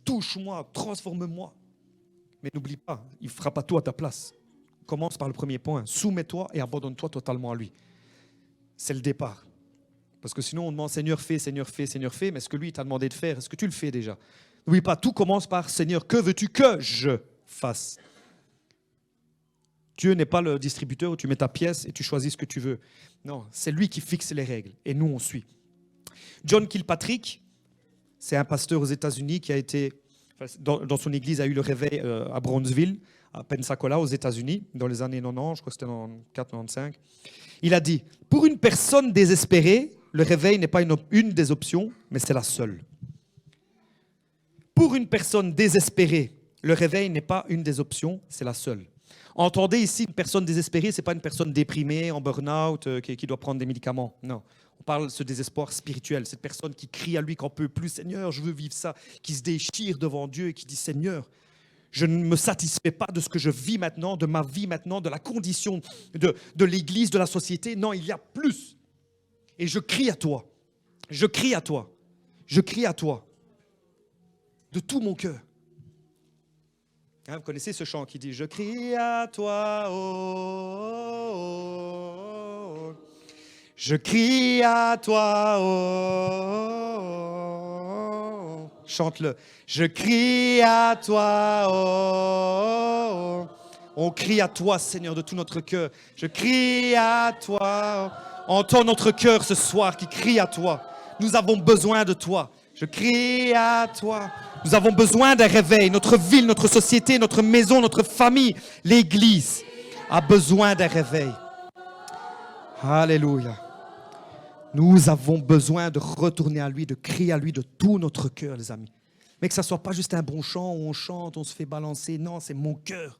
[SPEAKER 1] touche-moi, transforme-moi. Mais n'oublie pas, il ne fera pas tout à ta place. Commence par le premier point. Soumets-toi et abandonne-toi totalement à lui. C'est le départ. Parce que sinon, on demande Seigneur, fais. Mais ce que lui t'a demandé de faire, est-ce que tu le fais déjà? N'oublie pas, tout commence par Seigneur, que veux-tu que je fasse? Dieu n'est pas le distributeur où tu mets ta pièce et tu choisis ce que tu veux. Non, c'est lui qui fixe les règles et nous, on suit. John Kilpatrick, c'est un pasteur aux États-Unis qui a été, dans son église, a eu le réveil à Brownsville, à Pensacola, aux États-Unis, dans les années 90, je crois que c'était en 94-95. Il a dit, pour une personne désespérée, le réveil n'est pas une des options, mais c'est la seule. Pour une personne désespérée, le réveil n'est pas une des options, c'est la seule. Entendez ici, une personne désespérée, ce n'est pas une personne déprimée, en burn-out, qui doit prendre des médicaments. Non, on parle de ce désespoir spirituel, cette personne qui crie à lui qu'on ne peut plus, Seigneur, je veux vivre ça, qui se déchire devant Dieu et qui dit, Seigneur, je ne me satisfais pas de ce que je vis maintenant, de ma vie maintenant, de la condition de l'Église, de la société. Non, il y a plus. Et je crie à toi. Je crie à toi. Je crie à toi. De tout mon cœur. Hein, vous connaissez ce chant qui dit « Je crie à toi, oh, oh, oh. Je crie à toi, oh, oh, oh. » Chante-le. Je crie à toi, oh, oh, oh. On crie à toi, Seigneur, de tout notre cœur. Je crie à toi. Entends notre cœur ce soir qui crie à toi. Nous avons besoin de toi. Je crie à toi. Nous avons besoin d'un réveil. Notre ville, notre société, notre maison, notre famille, l'Église a besoin d'un réveil. Alléluia. Nous avons besoin de retourner à lui, de crier à lui de tout notre cœur, les amis. Mais que ça ne soit pas juste un bon chant où on chante, on se fait balancer. Non, c'est mon cœur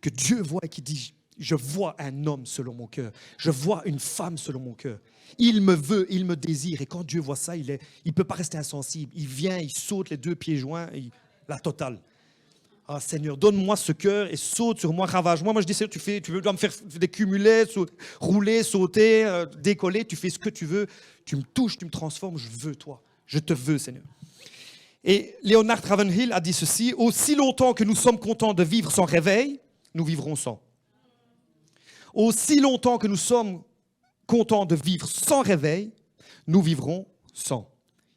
[SPEAKER 1] que Dieu voit et qui dit, je vois un homme selon mon cœur. Je vois une femme selon mon cœur. Il me veut, il me désire. Et quand Dieu voit ça, il ne peut pas rester insensible. Il vient, il saute les deux pieds joints, la totale. Ah Seigneur, donne-moi ce cœur et saute sur moi, ravage-moi. Moi je dis, Seigneur, tu dois me faire des cumulets, rouler, sauter, décoller. Tu fais ce que tu veux. Tu me touches, tu me transformes. Je veux toi. Je te veux, Seigneur. Et Leonard Ravenhill a dit ceci, aussi longtemps que nous sommes contents de vivre sans réveil, nous vivrons sans. Aussi longtemps que nous sommes contents de vivre sans réveil, nous vivrons sans.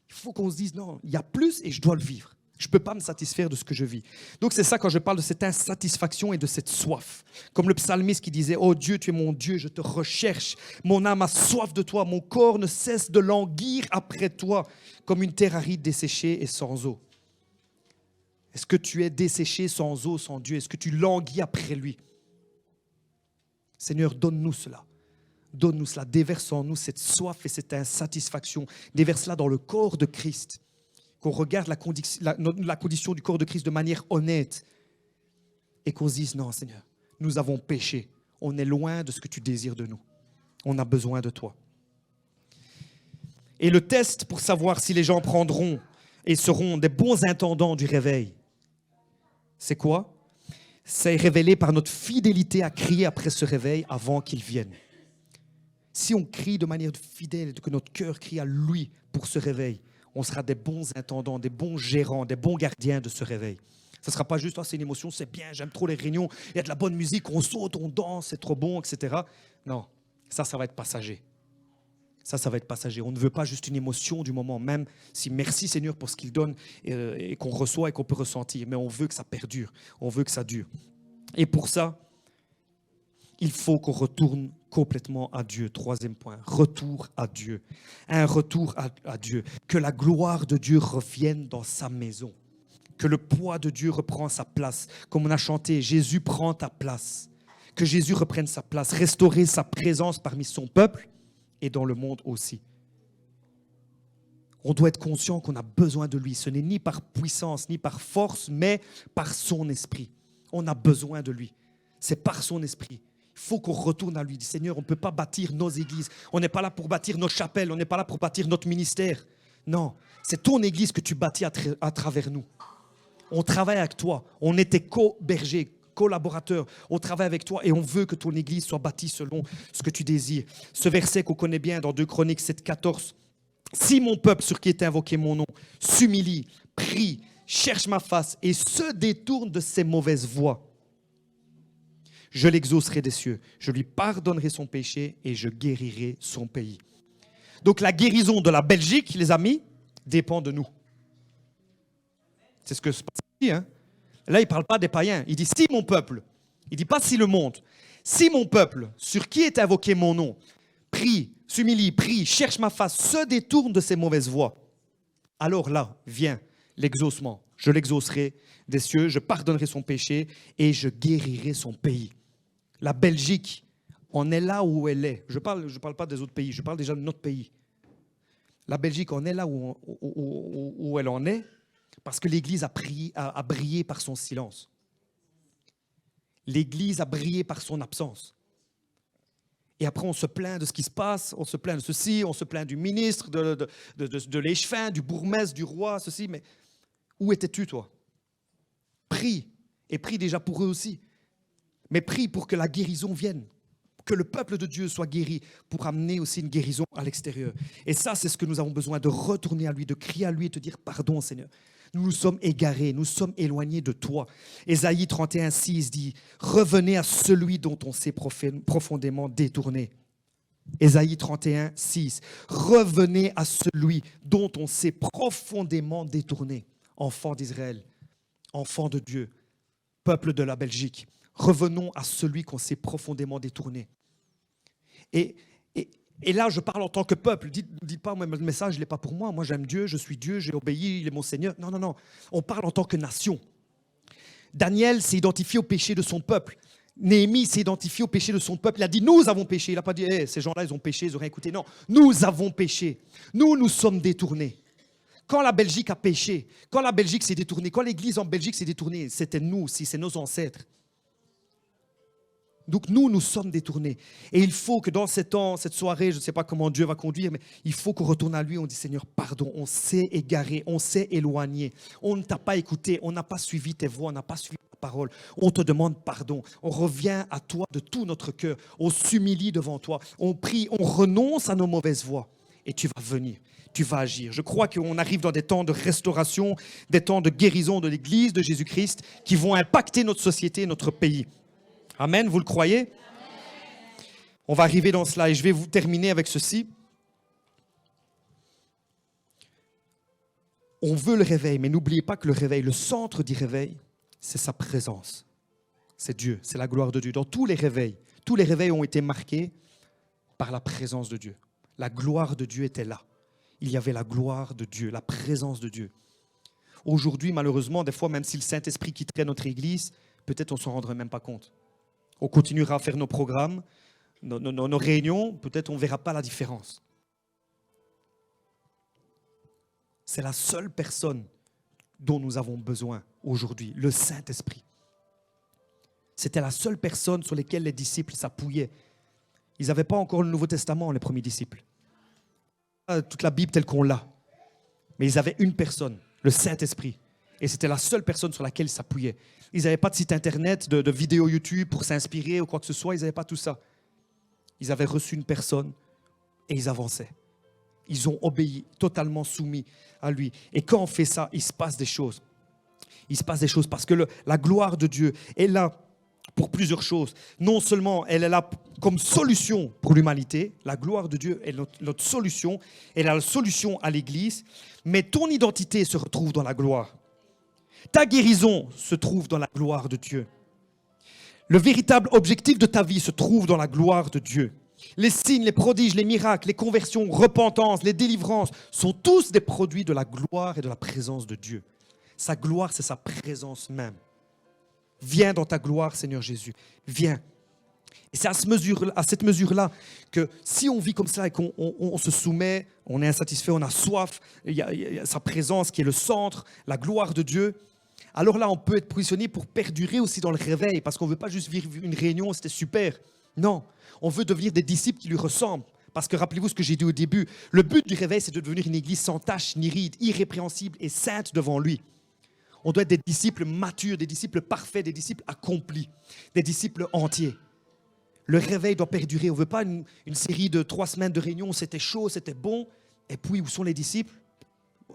[SPEAKER 1] Il faut qu'on se dise, non, il y a plus et je dois le vivre. Je ne peux pas me satisfaire de ce que je vis. Donc c'est ça quand je parle de cette insatisfaction et de cette soif. Comme le psalmiste qui disait, oh Dieu, tu es mon Dieu, je te recherche. Mon âme a soif de toi, mon corps ne cesse de languir après toi, comme une terre aride desséchée et sans eau. Est-ce que tu es desséché sans eau, sans Dieu? Est-ce que tu languis après lui? Seigneur, donne-nous cela. Donne-nous cela. Déverse en nous cette soif et cette insatisfaction. Déverse-la dans le corps de Christ. Qu'on regarde la condition du corps de Christ de manière honnête. Et qu'on se dise, non Seigneur, nous avons péché. On est loin de ce que tu désires de nous. On a besoin de toi. Et le test pour savoir si les gens prendront et seront des bons intendants du réveil, c'est quoi? C'est révélé par notre fidélité à crier après ce réveil avant qu'il vienne. Si on crie de manière fidèle, que notre cœur crie à lui pour ce réveil, on sera des bons intendants, des bons gérants, des bons gardiens de ce réveil. Ce ne sera pas juste, oh, c'est une émotion, c'est bien, j'aime trop les réunions, il y a de la bonne musique, on saute, on danse, c'est trop bon, etc. Non, ça va être passager. Ça va être passager. On ne veut pas juste une émotion du moment, même si merci Seigneur pour ce qu'il donne et qu'on reçoit et qu'on peut ressentir. Mais on veut que ça perdure, on veut que ça dure. Et pour ça, il faut qu'on retourne complètement à Dieu. Troisième point, retour à Dieu. Un retour à Dieu. Que la gloire de Dieu revienne dans sa maison. Que le poids de Dieu reprend sa place. Comme on a chanté, Jésus prend ta place. Que Jésus reprenne sa place, restaurer sa présence parmi son peuple et dans le monde aussi. On doit être conscient qu'on a besoin de lui. Ce n'est ni par puissance, ni par force, mais par son esprit. On a besoin de lui. C'est par son esprit. Il faut qu'on retourne à lui. Seigneur, on ne peut pas bâtir nos églises. On n'est pas là pour bâtir nos chapelles. On n'est pas là pour bâtir notre ministère. Non, c'est ton église que tu bâtis à travers nous. On travaille avec toi. On était co-bergers, collaborateurs. On travaille avec toi et on veut que ton église soit bâtie selon ce que tu désires. Ce verset qu'on connaît bien dans 2 Chroniques 7,14. Si mon peuple sur qui est invoqué mon nom s'humilie, prie, cherche ma face et se détourne de ses mauvaises voies, je l'exaucerai des cieux, je lui pardonnerai son péché et je guérirai son pays. Donc la guérison de la Belgique, les amis, dépend de nous. C'est ce que se passe ici. Là, il ne parle pas des païens. Il dit si mon peuple, il ne dit pas si le monde, si mon peuple, sur qui est invoqué mon nom, prie, s'humilie, prie, cherche ma face, se détourne de ses mauvaises voies, alors là vient l'exaucement. Je l'exaucerai des cieux, je pardonnerai son péché et je guérirai son pays. La Belgique, on est là où elle est. Je parle pas des autres pays, je parle déjà de notre pays. La Belgique, on est là où elle en est parce que l'Église a brillé par son silence. L'Église a brillé par son absence. Et après, on se plaint de ce qui se passe, on se plaint de ceci, on se plaint du ministre, de l'échevin, du bourgmestre, du roi, ceci. Mais où étais-tu, toi? Prie, et prie déjà pour eux aussi. Mais prie pour que la guérison vienne, que le peuple de Dieu soit guéri, pour amener aussi une guérison à l'extérieur. Et ça, c'est ce que nous avons besoin, de retourner à lui, de crier à lui et te dire pardon, Seigneur. Nous nous sommes égarés, nous sommes éloignés de toi. Ésaïe 31,6 dit « Revenez à celui dont on s'est profondément détourné. » Ésaïe 31,6 « Revenez à celui dont on s'est profondément détourné. » Enfants d'Israël, enfants de Dieu, peuple de la Belgique, revenons à celui qu'on s'est profondément détourné. Et là, je parle en tant que peuple. Dites pas, moi, le message, il n'est pas pour moi. Moi, j'aime Dieu, je suis Dieu, j'ai obéi, il est mon Seigneur. Non, non, non. On parle en tant que nation. Daniel s'est identifié au péché de son peuple. Néhémie s'est identifié au péché de son peuple. Il a dit, nous avons péché. Il n'a pas dit, ces gens-là, ils ont péché, ils n'ont rien écouté. Non, nous avons péché. Nous sommes détournés. Quand la Belgique a péché, quand la Belgique s'est détournée, quand l'Église en Belgique s'est détournée, c'était nous aussi, c'est nos ancêtres. Donc nous sommes détournés. Et il faut que dans cette soirée, je ne sais pas comment Dieu va conduire, mais il faut qu'on retourne à lui, on dit Seigneur, pardon, on s'est égaré, on s'est éloigné, on ne t'a pas écouté, on n'a pas suivi tes voies, on n'a pas suivi ta parole. On te demande pardon, on revient à toi de tout notre cœur, on s'humilie devant toi, on prie, on renonce à nos mauvaises voies et tu vas venir. Tu vas agir. Je crois qu'on arrive dans des temps de restauration, des temps de guérison de l'Église de Jésus-Christ qui vont impacter notre société, notre pays. Amen, vous le croyez? Amen. On va arriver dans cela et je vais vous terminer avec ceci. On veut le réveil, mais n'oubliez pas que le réveil, le centre du réveil, c'est sa présence. C'est Dieu, c'est la gloire de Dieu. Dans tous les réveils ont été marqués par la présence de Dieu. La gloire de Dieu était là. Il y avait la gloire de Dieu, la présence de Dieu. Aujourd'hui, malheureusement, des fois, même si le Saint-Esprit quitterait notre Église, peut-être on ne s'en rendrait même pas compte. On continuera à faire nos programmes, nos réunions, peut-être on ne verra pas la différence. C'est la seule personne dont nous avons besoin aujourd'hui, le Saint-Esprit. C'était la seule personne sur laquelle les disciples s'appuyaient. Ils n'avaient pas encore le Nouveau Testament, les premiers disciples. Toute la Bible telle qu'on l'a. Mais ils avaient une personne, le Saint-Esprit. Et c'était la seule personne sur laquelle ils s'appuyaient. Ils n'avaient pas de site internet, de vidéos YouTube pour s'inspirer ou quoi que ce soit. Ils n'avaient pas tout ça. Ils avaient reçu une personne et ils avançaient. Ils ont obéi, totalement soumis à lui. Et quand on fait ça, il se passe des choses. Il se passe des choses parce que la gloire de Dieu est là pour plusieurs choses. Non seulement elle est là comme solution pour l'humanité, la gloire de Dieu est notre solution, elle est la solution à l'Église, mais ton identité se retrouve dans la gloire. Ta guérison se trouve dans la gloire de Dieu. Le véritable objectif de ta vie se trouve dans la gloire de Dieu. Les signes, les prodiges, les miracles, les conversions, repentance, les délivrances sont tous des produits de la gloire et de la présence de Dieu. Sa gloire, c'est sa présence même. Viens dans ta gloire, Seigneur Jésus. Viens. Et c'est à cette mesure-là que si on vit comme ça et qu'on se soumet, on est insatisfait, on a soif, il y a sa présence qui est le centre, la gloire de Dieu, alors là, on peut être positionné pour perdurer aussi dans le réveil, parce qu'on ne veut pas juste vivre une réunion, c'était super. Non, on veut devenir des disciples qui lui ressemblent. Parce que rappelez-vous ce que j'ai dit au début, le but du réveil, c'est de devenir une église sans tache ni ride, irrépréhensible et sainte devant lui. On doit être des disciples matures, des disciples parfaits, des disciples accomplis, des disciples entiers. Le réveil doit perdurer. On ne veut pas une série de 3 semaines de réunion où c'était chaud, c'était bon, et puis où sont les disciples?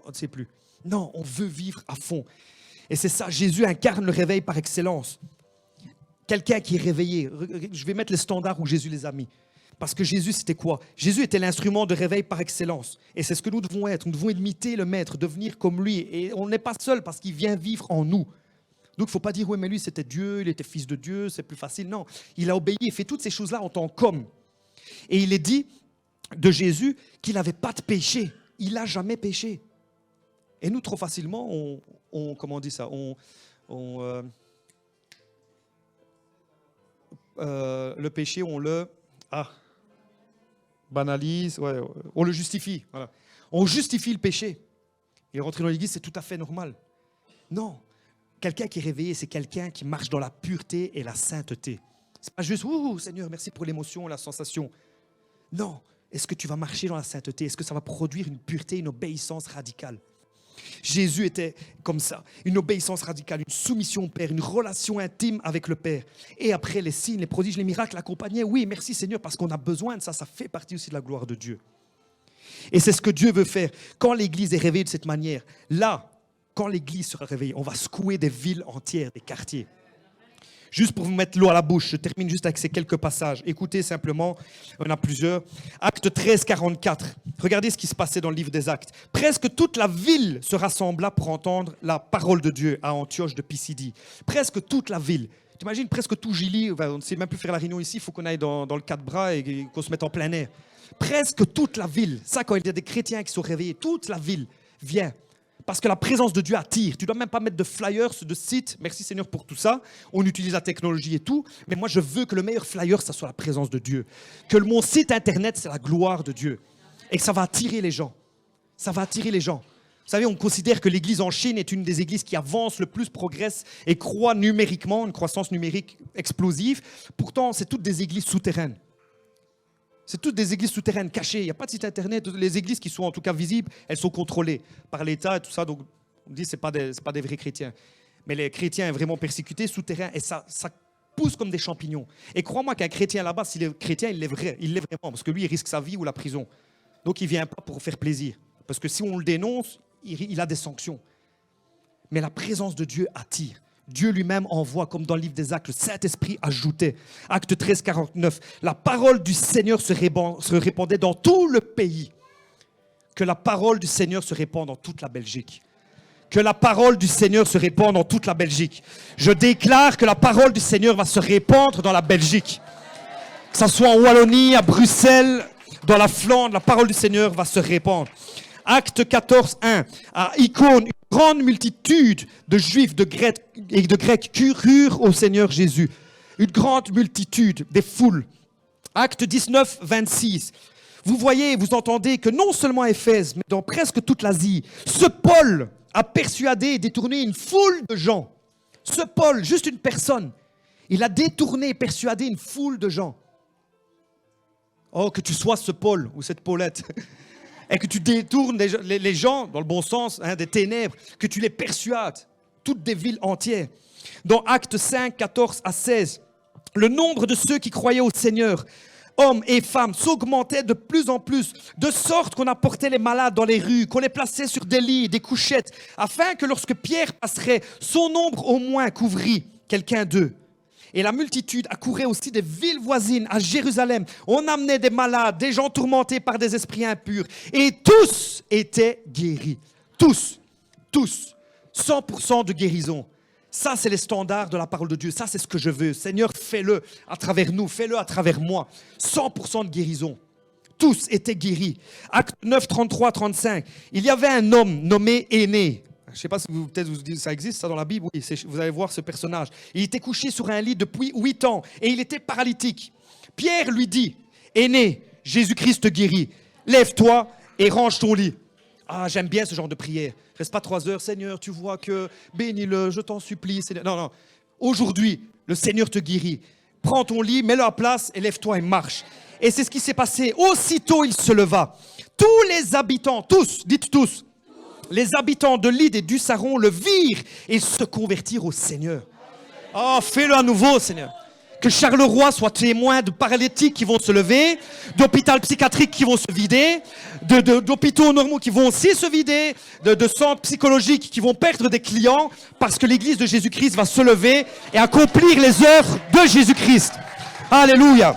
[SPEAKER 1] On ne sait plus. Non, on veut vivre à fond. Et c'est ça, Jésus incarne le réveil par excellence. Quelqu'un qui est réveillé. Je vais mettre les standards où Jésus les a mis. Parce que Jésus, c'était quoi? Jésus était l'instrument de réveil par excellence. Et c'est ce que nous devons être. Nous devons imiter le Maître, devenir comme lui. Et on n'est pas seul parce qu'il vient vivre en nous. Donc, il ne faut pas dire, oui, mais lui, c'était Dieu, il était fils de Dieu, c'est plus facile. Non, il a obéi, il fait toutes ces choses-là en tant qu'homme. Et il est dit de Jésus qu'il n'avait pas de péché. Il n'a jamais péché. Et nous, trop facilement, comment on dit ça, le péché, on le banalise, ouais, on le justifie. Voilà. On justifie le péché. Et rentrer dans l'église, c'est tout à fait normal. Non, quelqu'un qui est réveillé, c'est quelqu'un qui marche dans la pureté et la sainteté. C'est pas juste, ouh, Seigneur, merci pour l'émotion, la sensation. Non, est-ce que tu vas marcher dans la sainteté? Est-ce que ça va produire une pureté, une obéissance radicale? Jésus était comme ça, une obéissance radicale, une soumission au Père, une relation intime avec le Père. Et après, les signes, les prodiges, les miracles l'accompagnaient. Oui, merci Seigneur, parce qu'on a besoin de ça, ça fait partie aussi de la gloire de Dieu. Et c'est ce que Dieu veut faire. Quand l'Église est réveillée de cette manière, là, quand l'Église sera réveillée, on va secouer des villes entières, des quartiers. Juste pour vous mettre l'eau à la bouche, je termine juste avec ces quelques passages. Écoutez simplement, on a plusieurs. Acte 13, 44. Regardez ce qui se passait dans le livre des Actes. Presque toute la ville se rassembla pour entendre la parole de Dieu à Antioche de Pisidie. Presque toute la ville. T'imagines, presque tout Gilly, on ne sait même plus faire la réunion ici, il faut qu'on aille dans le 4 bras et qu'on se mette en plein air. Presque toute la ville. Ça, quand il y a des chrétiens qui sont réveillés, toute la ville vient. Parce que la présence de Dieu attire. Tu ne dois même pas mettre de flyers, de sites. Merci Seigneur pour tout ça. On utilise la technologie et tout. Mais moi, je veux que le meilleur flyer, ça soit la présence de Dieu. Que mon site internet, c'est la gloire de Dieu. Et que ça va attirer les gens. Ça va attirer les gens. Vous savez, on considère que l'église en Chine est une des églises qui avance le plus, progresse et croît numériquement, une croissance numérique explosive. Pourtant, c'est toutes des églises souterraines. C'est toutes des églises souterraines, cachées. Il n'y a pas de site internet. Les églises qui sont en tout cas visibles, elles sont contrôlées par l'État et tout ça. Donc, on dit que ce n'est pas des vrais chrétiens. Mais les chrétiens sont vraiment persécutés, souterrains, et ça pousse comme des champignons. Et crois-moi qu'un chrétien là-bas, s'il est chrétien, il l'est vraiment. Parce que lui, il risque sa vie ou la prison. Donc, il ne vient pas pour faire plaisir. Parce que si on le dénonce, il a des sanctions. Mais la présence de Dieu attire. Dieu lui-même envoie, comme dans le livre des Actes, le Saint-Esprit ajoutait. Acte 13, 49. La parole du Seigneur se répandait dans tout le pays. Que la parole du Seigneur se répande dans toute la Belgique. Que la parole du Seigneur se répande dans toute la Belgique. Je déclare que la parole du Seigneur va se répandre dans la Belgique. Que ce soit en Wallonie, à Bruxelles, dans la Flandre, la parole du Seigneur va se répandre. Acte 14, 1. À Icône, une grande multitude de Juifs et de Grecs crurent au Seigneur Jésus. Une grande multitude, des foules. Acte 19, 26. Vous voyez, vous entendez que non seulement à Éphèse, mais dans presque toute l'Asie, ce Paul a persuadé et détourné une foule de gens. Ce Paul, juste une personne, il a détourné et persuadé une foule de gens. Oh, que tu sois ce Paul ou cette Paulette. Et que tu détournes les gens, dans le bon sens, des ténèbres, que tu les persuades, toutes des villes entières. Dans Actes 5, 14 à 16, le nombre de ceux qui croyaient au Seigneur, hommes et femmes, s'augmentait de plus en plus, de sorte qu'on apportait les malades dans les rues, qu'on les plaçait sur des lits, des couchettes, afin que lorsque Pierre passerait, son ombre au moins couvrit quelqu'un d'eux. Et la multitude accourait aussi des villes voisines à Jérusalem. On amenait des malades, des gens tourmentés par des esprits impurs. Et tous étaient guéris. Tous. 100% de guérison. Ça, c'est les standards de la parole de Dieu. Ça, c'est ce que je veux. Seigneur, fais-le à travers nous. Fais-le à travers moi. 100% de guérison. Tous étaient guéris. Acte 9, 33, 35. Il y avait un homme nommé Aîné. Je ne sais pas si peut-être vous dites, ça existe ça dans la Bible. Oui, vous allez voir ce personnage. Il était couché sur un lit depuis 8 ans et il était paralytique. Pierre lui dit, Aîné, Jésus-Christ te guérit. Lève-toi et range ton lit. Ah, j'aime bien ce genre de prière. Reste pas 3 heures. Seigneur, tu vois que bénis-le, je t'en supplie. Seigneur. Non. Aujourd'hui, le Seigneur te guérit. Prends ton lit, mets-le à place et lève-toi et marche. Et c'est ce qui s'est passé. Aussitôt, il se leva. Tous les habitants, dites tous, les habitants de Lyde et du Saron le virent et se convertirent au Seigneur. Oh, fais-le à nouveau, Seigneur. Que Charleroi soit témoin de paralytiques qui vont se lever, d'hôpitaux psychiatriques qui vont se vider, d'hôpitaux normaux qui vont aussi se vider, de centres psychologiques qui vont perdre des clients, parce que l'Église de Jésus-Christ va se lever et accomplir les œuvres de Jésus-Christ. Alléluia.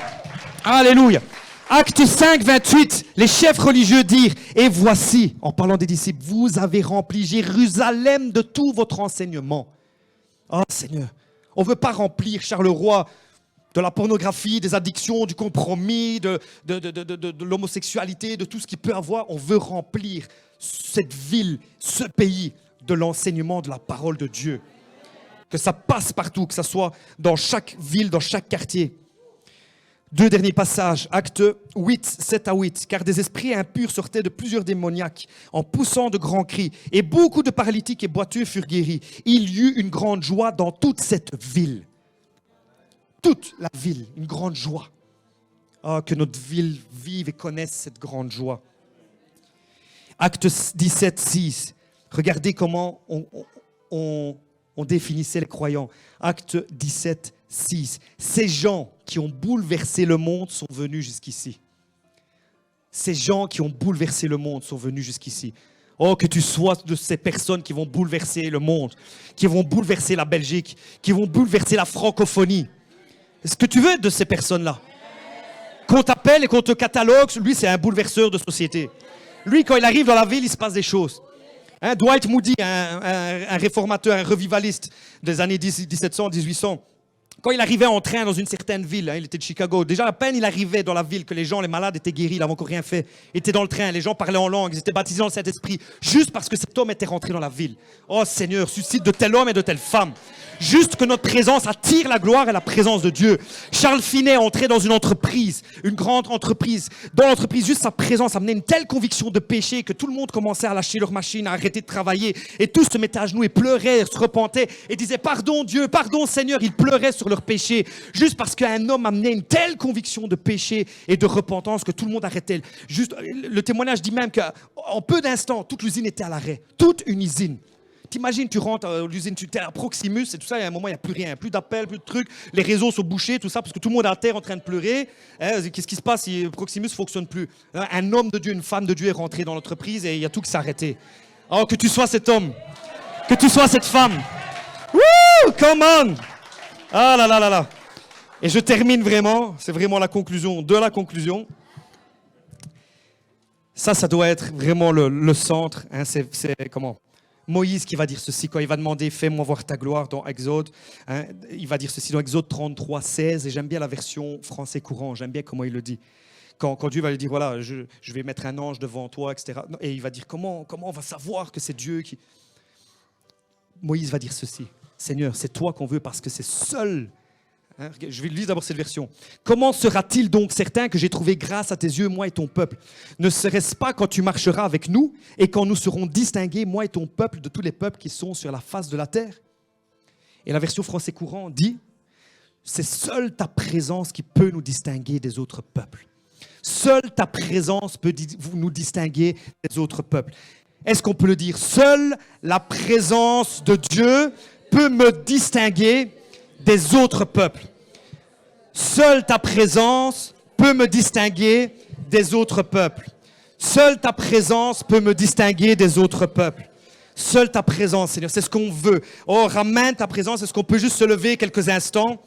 [SPEAKER 1] Alléluia. Acte 5, 28, les chefs religieux dirent, et voici, en parlant des disciples, vous avez rempli Jérusalem de tout votre enseignement. Oh Seigneur, on ne veut pas remplir Charleroi de la pornographie, des addictions, du compromis, de l'homosexualité, de tout ce qu'il peut avoir. On veut remplir cette ville, ce pays de l'enseignement de la parole de Dieu. Que ça passe partout, que ça soit dans chaque ville, dans chaque quartier. 2 derniers passages, acte 8, 7 à 8. Car des esprits impurs sortaient de plusieurs démoniaques en poussant de grands cris. Et beaucoup de paralytiques et boiteux furent guéris. Il y eut une grande joie dans toute cette ville. Toute la ville, une grande joie. Oh, que notre ville vive et connaisse cette grande joie. Acte 17, 6. Regardez comment on définissait les croyants. Acte 17, 6. Ces gens qui ont bouleversé le monde sont venus jusqu'ici. Ces gens qui ont bouleversé le monde sont venus jusqu'ici. Oh, que tu sois de ces personnes qui vont bouleverser le monde, qui vont bouleverser la Belgique, qui vont bouleverser la francophonie. Est-ce que tu veux être de ces personnes-là? Qu'on t'appelle et qu'on te catalogue, lui, c'est un bouleverseur de société. Lui, quand il arrive dans la ville, il se passe des choses. Dwight Moody, un réformateur, un revivaliste des années 1700, 1800, quand il arrivait en train dans une certaine ville, il était de Chicago, déjà à peine il arrivait dans la ville que les gens, les malades étaient guéris, ils n'avaient encore rien fait. Il était dans le train, les gens parlaient en langue, ils étaient baptisés dans le Saint-Esprit, juste parce que cet homme était rentré dans la ville. Oh Seigneur, suscite de tel homme et de telle femme. Juste que notre présence attire la gloire et la présence de Dieu. Charles Finet entrait dans une entreprise, une grande entreprise. Dans l'entreprise, juste sa présence amenait une telle conviction de péché que tout le monde commençait à lâcher leur machine, à arrêter de travailler. Et tous se mettaient à genoux et pleuraient, se repentaient et disaient « Pardon Dieu, pardon Seigneur ». Ils pleuraient sur leur péché, juste parce qu'un homme amenait une telle conviction de péché et de repentance que tout le monde arrêtait. Juste, le témoignage dit même qu'en peu d'instants, toute l'usine était à l'arrêt. Toute une usine. T'imagines, tu rentres à l'usine, tu es à Proximus et tout ça, et à un moment, il n'y a plus rien, plus d'appels, plus de trucs, les réseaux sont bouchés, tout ça, parce que tout le monde est à terre en train de pleurer. Qu'est-ce qui se passe si Proximus ne fonctionne plus? Un homme de Dieu, une femme de Dieu est rentré dans l'entreprise et il y a tout qui s'est arrêté. Oh, que tu sois cet homme, que tu sois cette femme. Woo, come on! Ah là là là là. Et je termine vraiment, c'est vraiment la conclusion de la conclusion. Ça doit être vraiment le centre, hein, c'est comment? Moïse qui va dire ceci quand il va demander « Fais-moi voir ta gloire » dans Exode. Hein, il va dire ceci dans Exode 33, 16. Et j'aime bien la version français courant. J'aime bien comment il le dit. Quand Dieu va lui dire « Voilà, je vais mettre un ange devant toi, etc. » Et il va dire « Comment on va savoir que c'est Dieu qui... » Moïse va dire ceci. « Seigneur, c'est toi qu'on veut parce que c'est seul... » Hein, je vais lire d'abord cette version. « Comment sera-t-il donc certain que j'ai trouvé grâce à tes yeux, moi et ton peuple? Ne serait-ce pas quand tu marcheras avec nous et quand nous serons distingués, moi et ton peuple, de tous les peuples qui sont sur la face de la terre ?» Et la version français courant dit « C'est seule ta présence qui peut nous distinguer des autres peuples. Seule ta présence peut nous distinguer des autres peuples. » Est-ce qu'on peut le dire? Seule la présence de Dieu peut me distinguer des autres peuples. Seule ta présence peut me distinguer des autres peuples. Seule ta présence peut me distinguer des autres peuples. Seule ta présence, Seigneur, c'est ce qu'on veut. Oh, ramène ta présence. Est-ce qu'on peut juste se lever quelques instants?